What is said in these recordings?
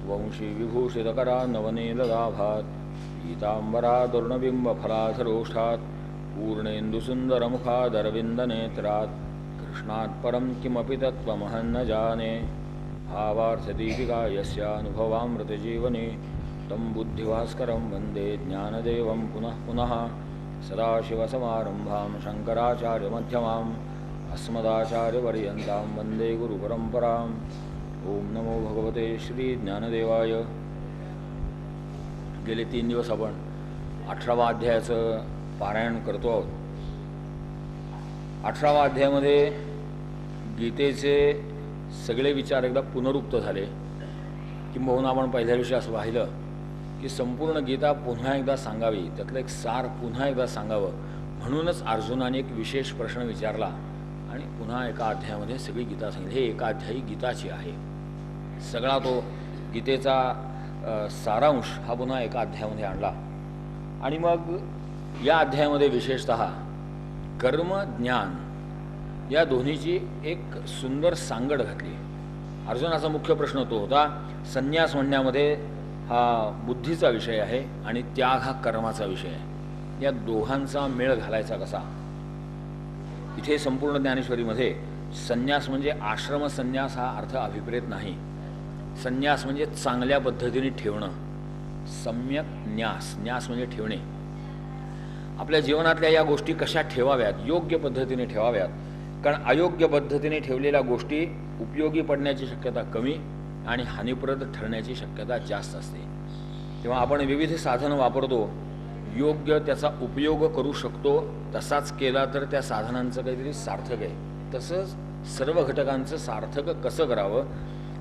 वंशी विभूषितकरा नवनीलदाभात् पीताम्बरादुर्णबिम्बफलाधरोष्ठात् पूर्णेन्दुसुन्दरमुखादरविन्दनेत्रात् कृष्णात् परं किमपि तत्त्वमहं न जाने। भावार्थदीपिका यस्यानुभवामृतजीवने तं बुद्धिभास्करं वन्दे ज्ञानदेवं पुनः पुनः। सदाशिवसमारम्भां शङ्कराचार्यमध्यमाम् अस्मदाचार्यपर्यन्तां वन्दे गुरुपरम्पराम्। ओम नमो भगवते श्री ज्ञानदेवाय। गेले 3 दिवस आपण 18व्या अध्यायाचं पारायण करतो आहोत। 18व्या अध्यायामध्ये गीतेचे सगळे विचार एकदा पुनरुक्त झाले, किंबहुना आपण पहिल्या दिवशी असं पाहिलं की संपूर्ण गीता पुन्हा एकदा सांगावी, त्यातलं एक सार पुन्हा एकदा सांगावं, म्हणूनच अर्जुनाने एक विशेष प्रश्न विचारला आणि पुन्हा एका अध्यायामध्ये सगळी गीता सांगितली। हे एका अध्यायी गीताची आहे, सगळा तो गीतेचा सारांश हा पुन्हा एका अध्यायामध्ये आणला। आणि मग या अध्यायामध्ये विशेषतः कर्म ज्ञान या दोन्हीची एक सुंदर सांगड घातली। अर्जुनाचा मुख्य प्रश्न तो होता, संन्यास म्हणण्यामध्ये हा बुद्धीचा विषय आहे आणि त्याग हा कर्माचा विषय आहे, या दोघांचा मेळ घालायचा कसा। इथे संपूर्ण ज्ञानेश्वरीमध्ये संन्यास म्हणजे आश्रम संन्यास हा अर्थ अभिप्रेत नाही। संन्यास म्हणजे चांगल्या पद्धतीने ठेवणं, सम्यक न्यास, न्यास म्हणजे ठेवणे। आपल्या जीवनातल्या या गोष्टी कशा ठेवाव्यात, योग्य पद्धतीने ठेवाव्यात, कारण अयोग्य पद्धतीने ठेवलेल्या गोष्टी उपयोगी पडण्याची शक्यता कमी आणि हानिप्रद ठरण्याची शक्यता जास्त असते। तेव्हा आपण विविध साधनं वापरतो, योग्य त्याचा उपयोग करू शकतो, तसाच केला तर त्या साधनांचं काहीतरी सार्थक आहे। तसंच सर्व घटकांचं सार्थक कसं करावं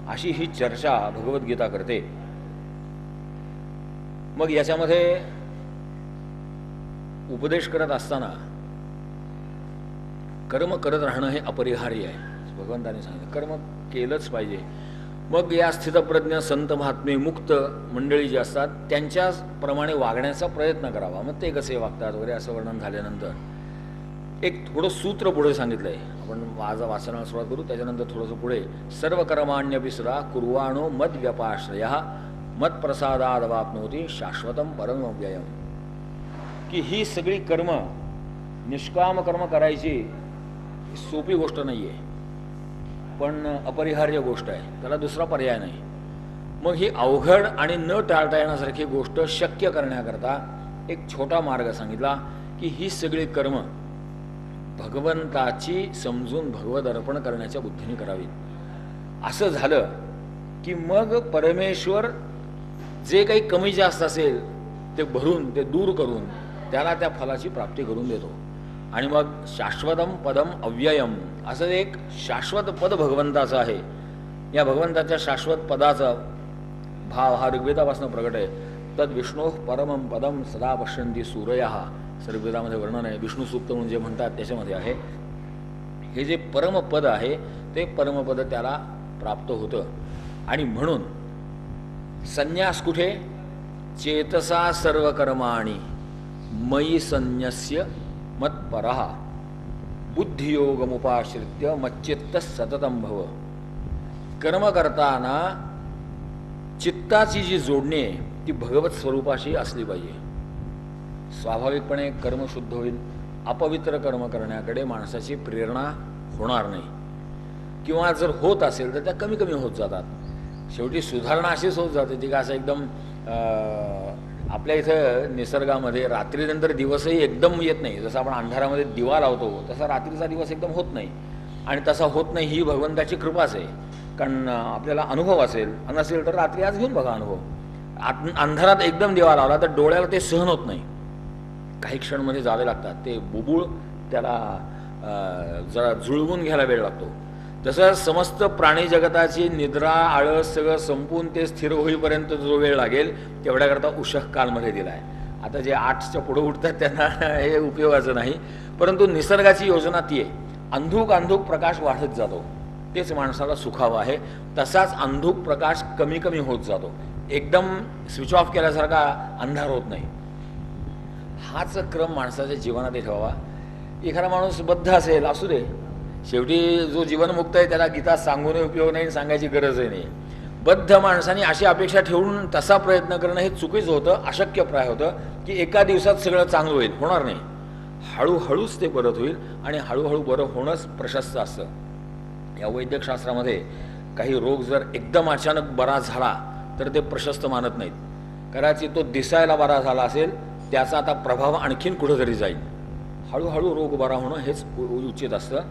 अशी ही चर्चा भगवद्गीता करते। मग याच्यामध्ये उपदेश करत असताना कर्म करत राहणं हे अपरिहार्य आहे। भगवंताने सांगितलं कर्म केलंच पाहिजे। मग या स्थितप्रज्ञ संत महात्मे मुक्त मंडळी जी असतात त्यांच्याप्रमाणे वागण्याचा प्रयत्न करावा। मग ते कसे वागतात वगैरे असं वर्णन झाल्यानंतर एक थोडं सूत्र पुढे सांगितलं आहे। आपण आज वाचनाला सुरुवात करू, त्याच्यानंतर थोडंसं पुढे सर्व कर्माण्यपि सदा कुर्वाणो मद व्यपाश्रयः मत्प्रसादादवाप्नोति शाश्वतं परमव्ययम्। की ही सगळी कर्म, निष्काम कर्म करायची सोपी गोष्ट नाही आहे, पण अपरिहार्य गोष्ट आहे, त्याला दुसरा पर्याय नाही। मग ही अवघड आणि न टाळता येण्यासारखी गोष्ट शक्य करण्याकरता एक छोटा मार्ग सांगितला की ही सगळी कर्म भगवंताची समजून भगवद अर्पण करण्याच्या बुद्धीने करावीत। असं झालं की मग परमेश्वर जे काही कमी जास्त असेल ते भरून, ते दूर करून त्याला त्या फलाची प्राप्ती करून देतो। आणि मग शाश्वतम पदम अव्ययम असं एक शाश्वत पद भगवंताचं आहे। या भगवंताच्या शाश्वत पदाचा भाव हा ऋग्वेदापासून प्रगट आहे। तद विष्णो परमं पदम सदा पश्यन्ति सूरयः, ऋग्वेदामध्ये वर्णन आहे। विष्णू सूक्त म्हणून जे म्हणतात त्याच्यामध्ये आहे, हे जे परमपद आहे ते परमपद त्याला प्राप्त होतं। आणि म्हणून संन्यास कुठे, चेतसा सर्व कर्माणि मयि संन्यस्य मत्परः बुद्धियोगमुपाश्रित्य मच्चित्त सततं भव। कर्म करताना चित्ताची जी जोडणी आहे ती भगवत स्वरूपाशी असली पाहिजे। स्वाभाविकपणे कर्म शुद्ध होईल, अपवित्र कर्म करण्याकडे माणसाची प्रेरणा होणार नाही, किंवा जर होत असेल तर त्या कमी कमी होत जातात। शेवटी सुधारणा अशीच होत जाते ती का असं एकदम आपल्या इथं निसर्गामध्ये रात्रीनंतर दिवसही एकदम येत नाही। जसं आपण अंधारामध्ये दिवा लावतो तसा रात्रीचा दिवस एकदम होत नाही, आणि तसा होत नाही ही भगवंताची कृपाच आहे। कारण आपल्याला अनुभव असेल, नसेल तर रात्री आज घेऊन बघा अनुभव। अंधारात एकदम दिवा लावला तर डोळ्याला ते सहन होत नाही, काही क्षणमध्ये जावे लागतात, ते बुबुळ त्याला जरा जुळवून घ्यायला वेळ लागतो। तसं समस्त प्राणी जगताची निद्रा, आळस सगळं संपून ते स्थिर होईपर्यंत जो वेळ लागेल तेवढ्याकरता उशक कालमध्ये दिला आहे। आता जे 8च्या पुढे उठतात त्यांना हे उपयोगाचं नाही, परंतु निसर्गाची योजना ती आहे, अंधुक अंधुक प्रकाश वाढत जातो, तेच माणसाला सुखावं आहे। तसाच अंधुक प्रकाश कमी कमी होत जातो, एकदम स्विच ऑफ केल्यासारखा अंधार होत नाही। हाच क्रम माणसाच्या जीवनात ठेवावा। एखादा माणूस बद्ध असेल, असू दे, शेवटी जो जीवनमुक्त आहे त्याला गीता सांगूनही उपयोग नाही, सांगायची गरजही नाही। बद्ध माणसाने अशी अपेक्षा ठेवून तसा प्रयत्न करणं हे चुकीचं होतं, अशक्यप्राय होतं की एका दिवसात सगळं चांगलं होईल. होणार नाही. हळूहळूच ते परत होईल आणि हळूहळू बरं होणंच प्रशस्त असतं. या वैद्यकशास्त्रामध्ये काही रोग जर एकदम अचानक बरा झाला तर ते प्रशस्त मानत नाहीत. कदाचित तो दिसायला बरा झाला असेल, त्याचा आता प्रभाव आणखीन कुठंतरी जाईल. हळूहळू रोग बरा होणं हेच उचित असतं.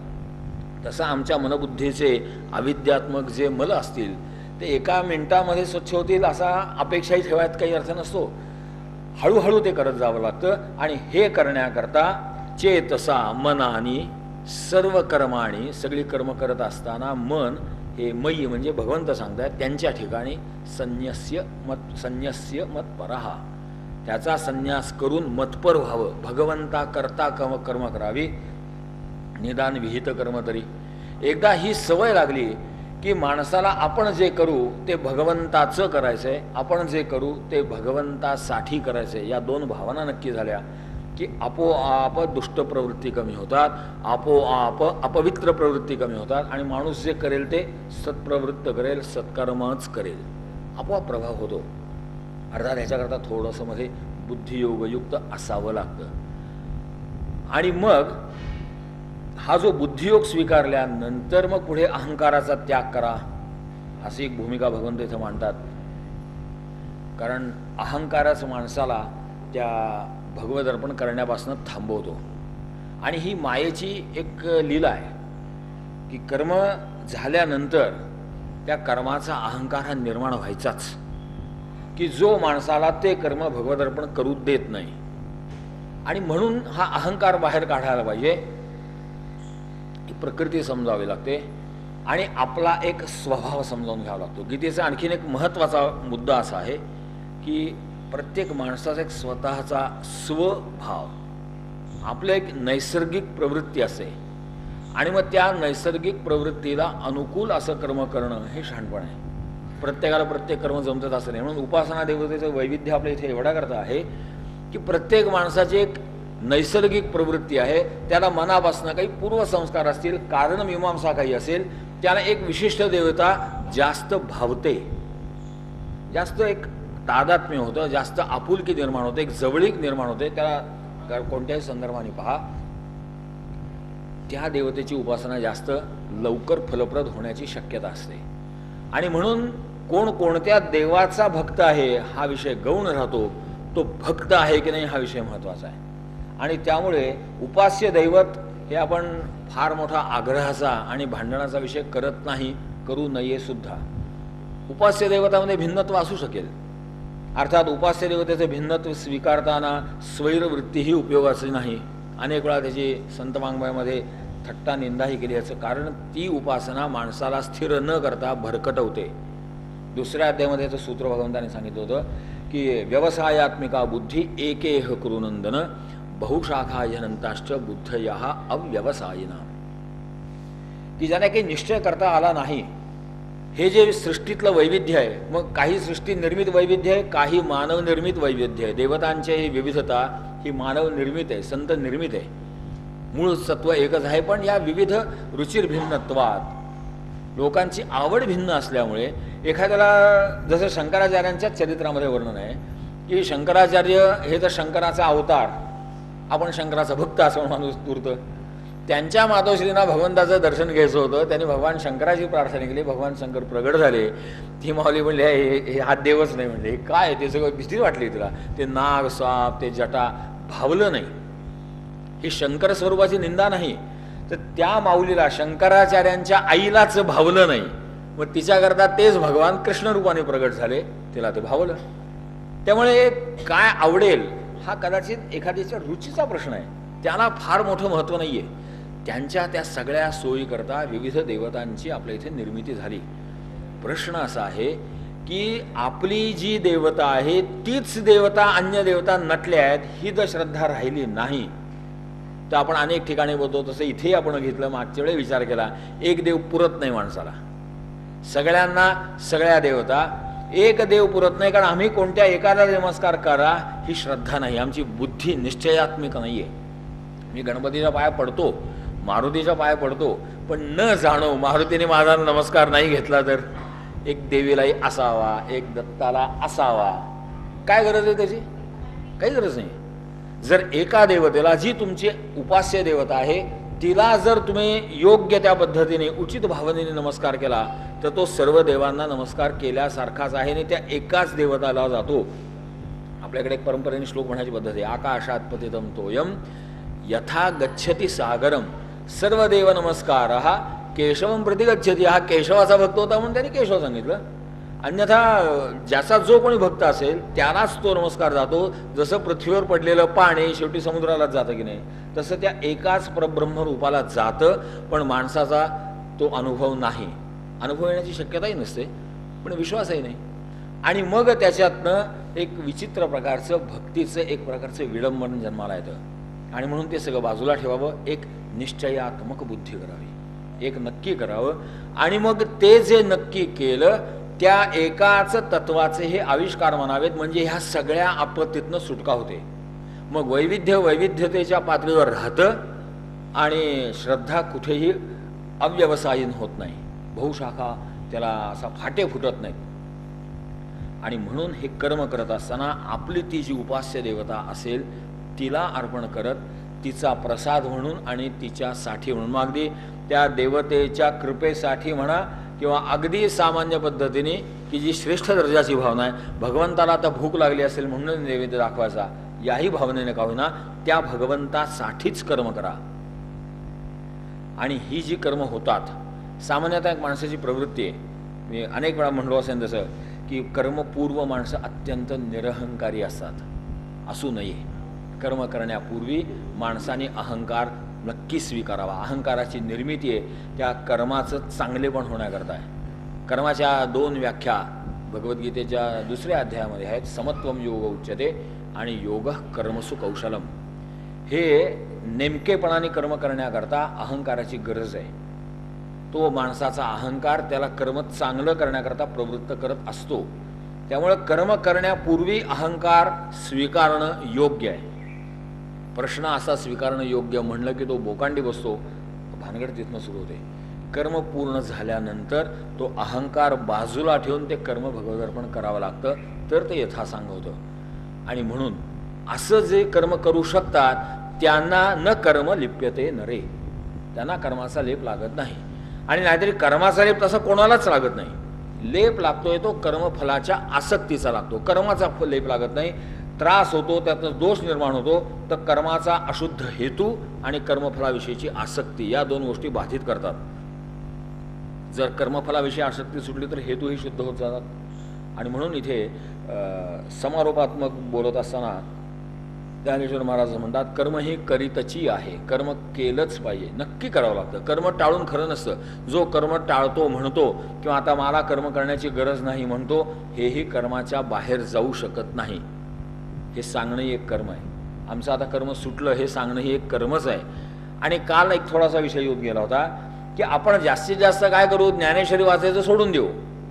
तसं आमच्या मनबुद्धीचे अविद्यात्मक जे मल असतील ते एका मिनिटामध्ये स्वच्छ होतील असा अपेक्षाही ठेवायत काही अर्थ नसतो. हळूहळू ते करत जावं लागतं. आणि हे करण्याकरता चेतसा मनानी सर्व कर्माणी, सगळी कर्म करत असताना मन हे मयी म्हणजे भगवंत सांगतात त्यांच्या ठिकाणी संन्यस्य मत्परहा, त्याचा संन्यास करून मतपर व्हावं. भगवंता करता कर्म करावी, निदान विहित कर्म तरी. एकदा ही सवय लागली की माणसाला आपण जे करू ते भगवंताचं करायचं आहे, आपण जे करू ते भगवंतासाठी करायचं आहे, या दोन भावना नक्की झाल्या की आपोआप दुष्ट प्रवृत्ती कमी होतात, आपोआप अपवित्र प्रवृत्ती कमी होतात आणि माणूस जे करेल ते सत्प्रवृत्त करेल, सत्कर्मच करेल, आपोआप प्रभाव होतो. अर्थात ह्याच्याकरता थोडंसं मध्ये बुद्धियोगयुक्त असावं लागतं. आणि मग हा जो बुद्धियोग स्वीकारल्यानंतर मग पुढे अहंकाराचा त्याग करा अशी एक भूमिका भगवंत इथं मांडतात. कारण अहंकारच माणसाला त्या भगवदर्पण करण्यापासून थांबवतो. आणि ही मायेची एक लीला आहे की कर्म झाल्यानंतर त्या कर्माचा अहंकार हा निर्माण व्हायचाच, की जो माणसाला ते कर्म भगवदर्पण करू देत नाही. आणि म्हणून हा अहंकार बाहेर काढायला पाहिजे, ही प्रकृती समजावी लागते आणि आपला एक स्वभाव समजावून घ्यावा लागतो. गीतेचा आणखीन एक महत्त्वाचा मुद्दा असा आहे की प्रत्येक माणसाचा एक स्वतःचा स्वभाव, आपलं एक नैसर्गिक प्रवृत्ती असते आणि मग त्या नैसर्गिक प्रवृत्तीला अनुकूल असं कर्म करणं हे शहाणपण आहे. प्रत्येकाला प्रत्येक कर्म जमतात असं नाही. म्हणून उपासना देवतेचं वैविध्य आपल्या इथे एवढा करता आहे की प्रत्येक माणसाची एक नैसर्गिक प्रवृत्ती आहे, त्याला मनापासून काही पूर्वसंस्कार असतील, कारणमीमांसा काही असेल, त्याला एक विशिष्ट देवता जास्त भावते, जास्त एक तादात्म्य होतं, जास्त आपुलकी निर्माण होते, एक जवळीक निर्माण होते. त्याला कोणत्याही संदर्भाने पहा, त्या देवतेची उपासना जास्त लवकर फलप्रद होण्याची शक्यता असते. आणि म्हणून कोण कोणत्या देवाचा भक्त आहे हा विषय गौण राहतो, तो भक्त आहे की नाही हा विषय महत्त्वाचा आहे. आणि त्यामुळे उपास्य दैवत हे आपण फार मोठा आग्रहाचा आणि भांडणाचा विषय करत नाही, करू नये सुद्धा. उपास्य दैवतामध्ये भिन्नत्व असू शकेल. अर्थात उपास्य देवतेचे भिन्नत्व स्वीकारताना स्वैरवृत्ती ही उपयोगाची नाही. अनेक वेळा त्याची संत वाङ्मयामध्ये थट्टा निंदाही केली. याचं कारण ती उपासना माणसाला स्थिर न करता भरकटवते. दुसऱ्या अध्यायामध्ये याचं सूत्र भगवंताने सांगितलं होतं की व्यवसायात्मिका बुद्धी एकेह कुरुनंदन बहुशाखायनंताश्च बुद्धया अव्यवसायिना, की ज्याने काही निश्चय करता आला नाही. हे जे सृष्टीतलं वैविध्य आहे, मग काही सृष्टी निर्मित वैविध्य आहे, काही मानव निर्मित वैविध्य आहे. देवतांची ही विविधता ही मानव निर्मित आहे, संत निर्मित आहे. मूळ सत्व एकच आहे, पण या विविध रुचिर भिन्नत्वात लोकांची आवड भिन्न असल्यामुळे एखाद्याला, जसं शंकराचार्यांच्या चरित्रामध्ये वर्णन आहे की शंकराचार्य हे तर शंकराचा अवतार, आपण शंकराचा भक्त असं माणूस उरतं. त्यांच्या मातोश्रींना भगवंताचं दर्शन घ्यायचं होतं, त्यांनी भगवान शंकराची प्रार्थना केली, भगवान शंकर प्रगट झाले. ती माऊली म्हणली हे हा देवच नाही. म्हणले हे काय, ते सगळं भीती वाटली तिला. ते नाग साप ते जटा भावलं नाही. ही शंकर स्वरूपाची निंदा नाही, तर त्या माऊलीला शंकराचार्यांच्या आईलाच भावलं नाही. मग तिच्याकरता तेच भगवान कृष्ण रूपाने प्रगट झाले, तिला ते भावलं. त्यामुळे काय आवडेल हा कदाचित एखाद्याच्या रुचीचा प्रश्न आहे, त्याला फार मोठं महत्त्व नाही आहे. त्यांच्या त्या सगळ्या सोयीकरता विविध देवतांची आपल्या इथे निर्मिती झाली. प्रश्न असा आहे की आपली जी देवता आहे तीच देवता अन्य देवता नटल्या आहेत, ही जर श्रद्धा राहिली नाही तर आपण अनेक ठिकाणी बोलतो तसं इथेही आपण घेतलं. मागच्या वेळी विचार केला, एक देव पुरत नाही माणसाला, सगळ्यांना सगळ्या देवता, एक देव पुरत नाही. कारण आम्ही कोणत्या एकाला नमस्कार करा ही श्रद्धा नाही, आमची बुद्धी निश्चयात्मिक नाही आहे. मी गणपतीच्या पाया पडतो, मारुतीच्या पाया पडतो, पण न जाणो मारुतीने माझा नमस्कार नाही घेतला तर एक देवीलाही असावा, एक दत्ताला असावा. काय गरज आहे त्याची? काही गरज नाही. जर एका देवतेला, जी तुमची उपास्य देवता आहे, तिला जर तुम्ही योग्य त्या पद्धतीने उचित भावनेने नमस्कार केला तर तो सर्व देवांना नमस्कार केल्यासारखाच आहे आणि त्या एकाच देवताला जातो. आपल्याकडे एक परंपरेने श्लोक म्हणायची पद्धत आहे, आकाशात पतितम तोयम यथा गच्छति सागरम सर्वदेव नमस्कार हा केशवम प्रति गच्छति. हा केशवाचा भक्त होता म्हणून त्यांनी केशव सांगितलं. अन्यथा ज्याचा जो कोणी भक्त असेल त्यालाच तो नमस्कार जातो. जसं पृथ्वीवर पडलेलं पाणी शेवटी समुद्रालाच जातं की नाही, तसं त्या एकाच परब्रह्म रूपाला जातं. पण माणसाचा तो अनुभव नाही, अनुभव येण्याची शक्यताही नसते, पण विश्वासही नाही. आणि मग त्याच्यातनं एक विचित्र प्रकारचं भक्तीचं एक प्रकारचं विडंबन जन्माला येतं. आणि म्हणून ते सगळं बाजूला ठेवावं, एक निश्चयात्मक बुद्धी करावी, एक नक्की करावं. आणि मग ते जे नक्की केलं त्या एकाच तत्वाचे हे आविष्कार म्हणावेत, म्हणजे ह्या सगळ्या आपत्तीतनं सुटका होते. मग वैविध्यतेच्या पातळीवर राहतं आणि श्रद्धा कुठेही अव्यवसायीन होत नाही, बहुशाखा त्याला असा फाटे फुटत नाहीत. आणि म्हणून हे कर्म करत असताना आपली ती जी उपास्य देवता असेल तिला अर्पण करत, तिचा प्रसाद म्हणून आणि तिच्यासाठी म्हणून, मग अगदी त्या देवतेच्या कृपेसाठी म्हणा किंवा अगदी सामान्य पद्धतीने की जी श्रेष्ठ दर्जाची भावना आहे, भगवंताला आता भूक लागली असेल म्हणून नैवेद्य दाखवायचा, याही भावनेने का होईना त्या भगवंतासाठीच कर्म करा. आणि ही जी कर्म होतात, सामान्यतः एक माणसाची प्रवृत्ती आहे, मी अनेक वेळा म्हणलो असेल तसं, की कर्मपूर्व माणसं अत्यंत निरहंकारी असतात. असू नये. कर्म करण्यापूर्वी माणसाने अहंकार नक्की स्वीकारावा. अहंकाराची निर्मिती आहे त्या कर्माचं चांगलेपण होण्याकरता आहे. कर्माच्या 2 व्याख्या भगवद्गीतेच्या 2ऱ्या अध्यायामध्ये आहेत, समत्वम योग उच्यते आणि योग कर्मसु कौशलम. हे नेमकेपणाने कर्म करण्याकरता अहंकाराची गरज आहे. तो माणसाचा अहंकार त्याला कर्म चांगलं करण्याकरता प्रवृत्त करत असतो. त्यामुळे कर्म करण्यापूर्वी अहंकार स्वीकारणं योग्य आहे. प्रश्न असा स्वीकारणं योग्य म्हणलं की तो बोकांडी बसतो, भानगड तिथनं सुरू होते. कर्म पूर्ण झाल्यानंतर तो अहंकार बाजूला ठेवून ते कर्म भगवदर्पण करावं लागतं, तर ते यथासांग होतं. आणि म्हणून असं जे कर्म करू शकतात त्यांना न कर्म लिप्यते नरे, त्यांना कर्माचा लेप लागत नाही. आणि नाहीतरी कर्माचा लेप तसा कोणालाच लागत नाही. लेप लागतोय तो कर्मफलाच्या आसक्तीचा लागतो, कर्माचा लेप लागत नाही. त्रास होतो, त्यातनं दोष निर्माण होतो, तर कर्माचा अशुद्ध हेतू आणि कर्मफलाविषयीची आसक्ती या 2 गोष्टी बाधित करतात. जर कर्मफलाविषयी आसक्ती सुटली तर हेतूही शुद्ध होत जातात. आणि म्हणून इथे समारोपात्मक बोलत असताना ज्ञानेश्वर महाराज म्हणतात, कर्म ही करीतची आहे. कर्म केलंच पाहिजे, नक्की करावं लागतं. कर्म टाळून खरं नसतं. जो कर्म टाळतो म्हणतो किंवा आता मला कर्म करण्याची गरज नाही म्हणतो, हेही कर्माच्या बाहेर जाऊ शकत नाही. हे सांगणंही एक कर्म आहे. आमचं आता कर्म सुटलं हे सांगणंही एक कर्मच आहे. आणि काल एक थोडासा विषय येऊन गेला होता की आपण जास्तीत जास्त काय करू, ज्ञानेश्वरी वाचायचं सोडून देऊ,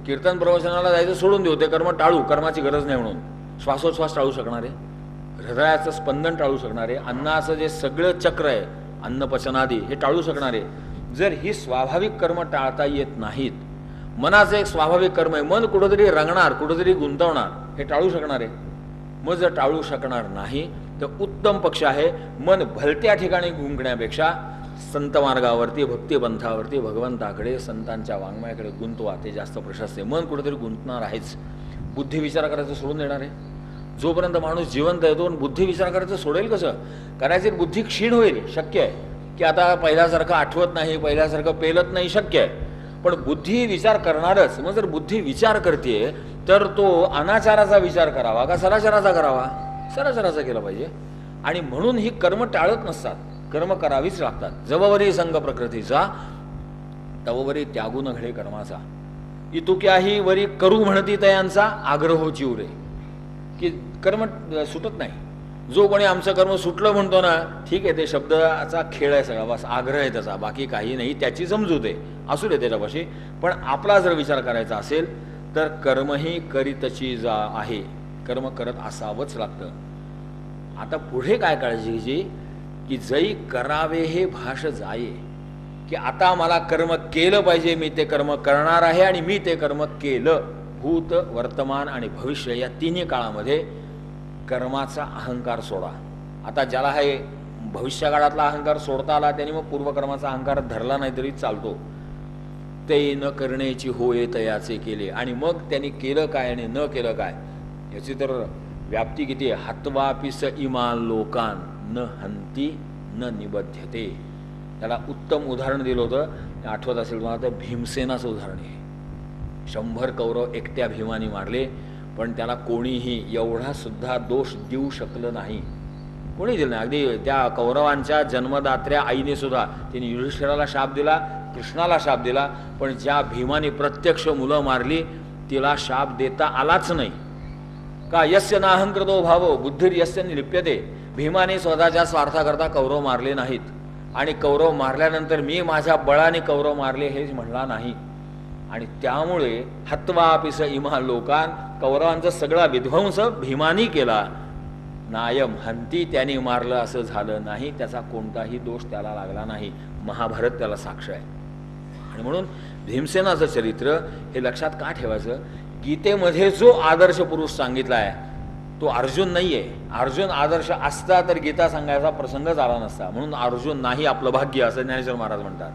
कीर्तन प्रवचनाला जायचं सोडून देऊ, ते कर्म टाळू, कर्माची गरज नाही म्हणून. श्वासोच्छ्वास टाळू शकणार आहे, हृदयाचं स्पंदन टाळू शकणार आहे, अन्नाचं जे सगळं चक्र आहे अन्नपचनादी हे टाळू शकणार आहे. जर ही स्वाभाविक कर्म टाळता येत नाहीत, मनाचं एक स्वाभाविक कर्म आहे, मन कुठंतरी रंगणार, कुठंतरी गुंतवणार, हे टाळू शकणार आहे. मग जर टाळू शकणार नाही तर उत्तम पक्ष आहे मन भलत्या ठिकाणी गुंकण्यापेक्षा संत मार्गावरती, भक्तिपंथावरती, भगवंताकडे, संतांच्या वाङ्मयाकडे गुंतवा, ते जास्त प्रशस्त आहे. मन कुठेतरी गुंतणार आहेच. बुद्धी विचार करायचं सोडून देणार आहे. जोपर्यंत माणूस जिवंत येतो बुद्धी विचार करायचं सोडेल कसं? कदाचित बुद्धी क्षीण होईल, शक्य आहे की आता पहिल्यासारखं आठवत नाही, पहिल्यासारखं पेलत नाही, शक्य आहे. पण बुद्धी विचार करणारच. मग जर बुद्धी विचार करते तर तो अनाचाराचा विचार करावा का सदाचाराचा करावा? सदाचाराचा केला पाहिजे. आणि म्हणून ही कर्म टाळत नसतात, कर्म करावीच लागतात. जववरी संग प्रकृतीचा तववरी त्यागून घडे कर्माचा, इतुक्याही वरी करू म्हणती तयांचा आग्रहो चिवरे. की कर्म सुटत नाही. जो कोणी आमचं कर्म सुटलं म्हणतो ना, ठीक आहे, ते शब्दाचा खेळ आहे सगळा, बस आग्रह आहे त्याचा, बाकी काही नाही, त्याची समजूत आहे, असू दे त्याच्यापाशी. पण आपला जर विचार करायचा असेल तर कर्मही करीतची जा आहे, कर्म करत असावंच लागतं. आता पुढे काय काळजी घ्यायची की जई करावे हे भाष जाये, की आता मला कर्म केलं पाहिजे, मी ते कर्म करणार आहे आणि मी ते कर्म केलं. भूत, वर्तमान आणि भविष्य या तिन्ही काळामध्ये कर्माचा अहंकार सोडा. आता ज्याला हे भविष्य काळातला अहंकार सोडता आला त्यांनी मग पूर्वकर्माचा अहंकार धरला नाही तरी चालतो. ते न करण्याची होय तयाचे केले. आणि मग त्यांनी केलं काय आणि न केलं काय याची तर व्याप्ती किती आहे. हत्वापिस इमा लोकान न हंती न निबध्यते. त्याला उत्तम उदाहरण दिलं होतं, आठवत असेल तुम्हाला, तर भीमसेनाचं उदाहरण आहे. 100 कौरव एकट्या भीमाने मारले, पण त्याला कोणीही एवढा सुद्धा दोष देऊ शकलं नाही. कोणी दिलं नाही. अगदी त्या कौरवांच्या जन्मदात्र्या आईने सुद्धा तिने युधिष्ठिराला शाप दिला, कृष्णाला शाप दिला, पण ज्या भीमाने प्रत्यक्ष मुलं मारली तिला शाप देता आलाच नाही. का यस्य नाहंकृतो भावो बुद्धिर यस्य निलिप्यते. भीमाने स्वतःच्या स्वार्थाकरता कौरव मारले नाहीत आणि कौरव मारल्यानंतर मी माझ्या बळाने कौरव मारले हेच म्हणला नाही. आणि त्यामुळे हत्वापिस इमा लोकान, कौरवांचा सगळा विध्वंस भीमानी केला. नायम हंती, त्यांनी मारलं असं झालं नाही. त्याचा कोणताही दोष त्याला लागला नाही. महाभारत त्याला साक्ष आहे. आणि म्हणून भीमसेनाचं चरित्र हे लक्षात का ठेवायचं. गीतेमध्ये जो आदर्श पुरुष सांगितला आहे तो अर्जुन नाही आहे. अर्जुन आदर्श असता तर गीता सांगायचा प्रसंगच आला नसता. म्हणून अर्जुन नाही आपलं भाग्य असं ज्ञानेश्वर महाराज म्हणतात.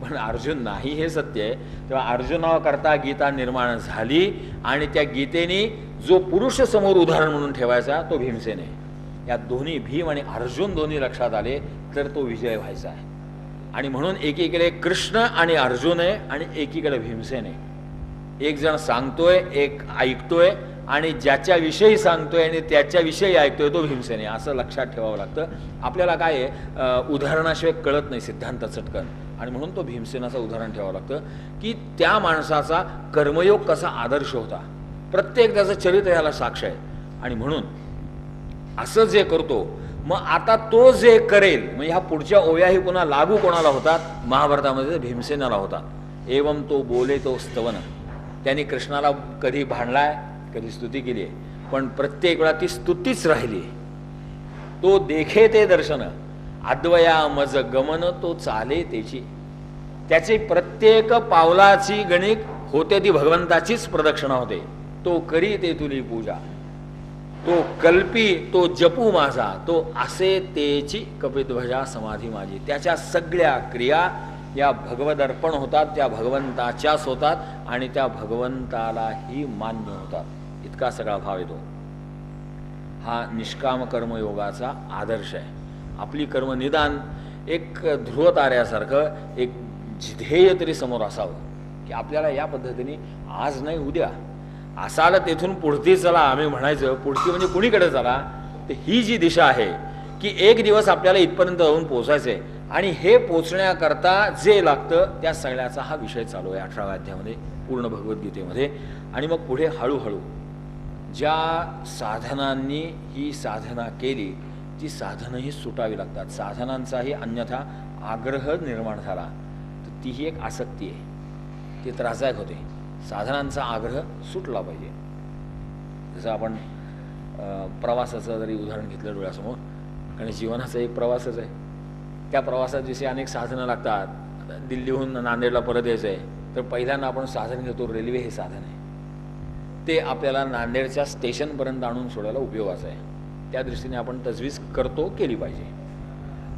पण अर्जुन नाही हे सत्य आहे. तेव्हा अर्जुनाकरता गीता निर्माण झाली आणि त्या गीतेने जो पुरुष समोर उदाहरण म्हणून ठेवायचा तो भीमसेन आहे. या दोन्ही भीम आणि अर्जुन दोन्ही लक्षात आले तर तो विजय व्हायचा आहे. आणि म्हणून एकीकडे कृष्ण आणि अर्जुन आहे आणि एकीकडे भीमसेन आहे. एक जण सांगतोय, एक ऐकतोय, आणि ज्याच्याविषयी सांगतोय आणि त्याच्याविषयी ऐकतोय तो भीमसेन आहे. असं लक्षात ठेवावं लागतं. आपल्याला काय आहे, उदाहरणाशिवाय कळत नाही सिद्धांत चटकन. आणि म्हणून तो भीमसेनाचं उदाहरण ठेवावं लागतं की त्या माणसाचा कर्मयोग कसा आदर्श होता. प्रत्येक त्याचं चरित्र याला साक्ष आहे. आणि म्हणून असं जे करतो, मग आता तो जे करेल, म्हणजे ह्या पुढच्या ओव्याही पुन्हा लागू कोणाला होतात, महाभारतामध्ये भीमसेनाला होतात. एवम तो बोले तो स्तवन. त्यांनी कृष्णाला कधी भांडलाय, कधी स्तुती केली आहे, पण प्रत्येक वेळा ती स्तुतीच राहिली. तो देखे ते दर्शन अद्वया मज गमन, तो चाले त्याची. त्याची प्रत्येक पावलाची गणिक होते ती भगवंताचीच प्रदक्षिणा होते. तो करी ते तुली पूजा, तो कल्पी तो जपू माझा, तो असे तेची कपिध्वजा समाधी माझी. त्याच्या सगळ्या क्रिया या भगवदर्पण होतात, त्या भगवंताच्याच होतात आणि त्या भगवंतालाही मान्य होतात. इतका सगळा भाव येतो. हा निष्काम कर्मयोगाचा आदर्श आहे. आपली कर्म निदान एक ध्रुवताऱ्यासारखं एक ध्येय तरी समोर असावं की आपल्याला या पद्धतीने आज नाही उद्या असाला तेथून पुढती चला. आम्ही म्हणायचं पुढती म्हणजे कुणीकडे चला, तर ही जी दिशा आहे की एक दिवस आपल्याला इथपर्यंत जाऊन पोचायचं आहे. आणि हे पोचण्याकरता जे लागतं त्या सगळ्याचा हा विषय चालू आहे 18व्या अध्यायामध्ये पूर्ण भगवद्गीतेमध्ये. आणि मग पुढे हळूहळू ज्या साधनांनी ही साधना केली ती साधनंही सुटावी लागतात. साधनांचाही अन्यथा आग्रह निर्माण झाला तर तीही एक आसक्ती आहे, ती त्रासदायक होते. साधनांचा आग्रह सुटला पाहिजे. जसं आपण प्रवासाचं जरी उदाहरण घेतलं डोळ्यासमोर, कारण जीवनाचा एक प्रवासच आहे. त्या प्रवासात जसे अनेक साधनं लागतात. दिल्लीहून नांदेडला परत यायचं आहे तर पहिल्यांदा आपण साधन घेतो, रेल्वे हे साधन आहे. ते आपल्याला नांदेडच्या स्टेशनपर्यंत आणून सोडायला उपयोगाचं आहे. त्या दृष्टीने आपण तजवीज करतो, केली पाहिजे.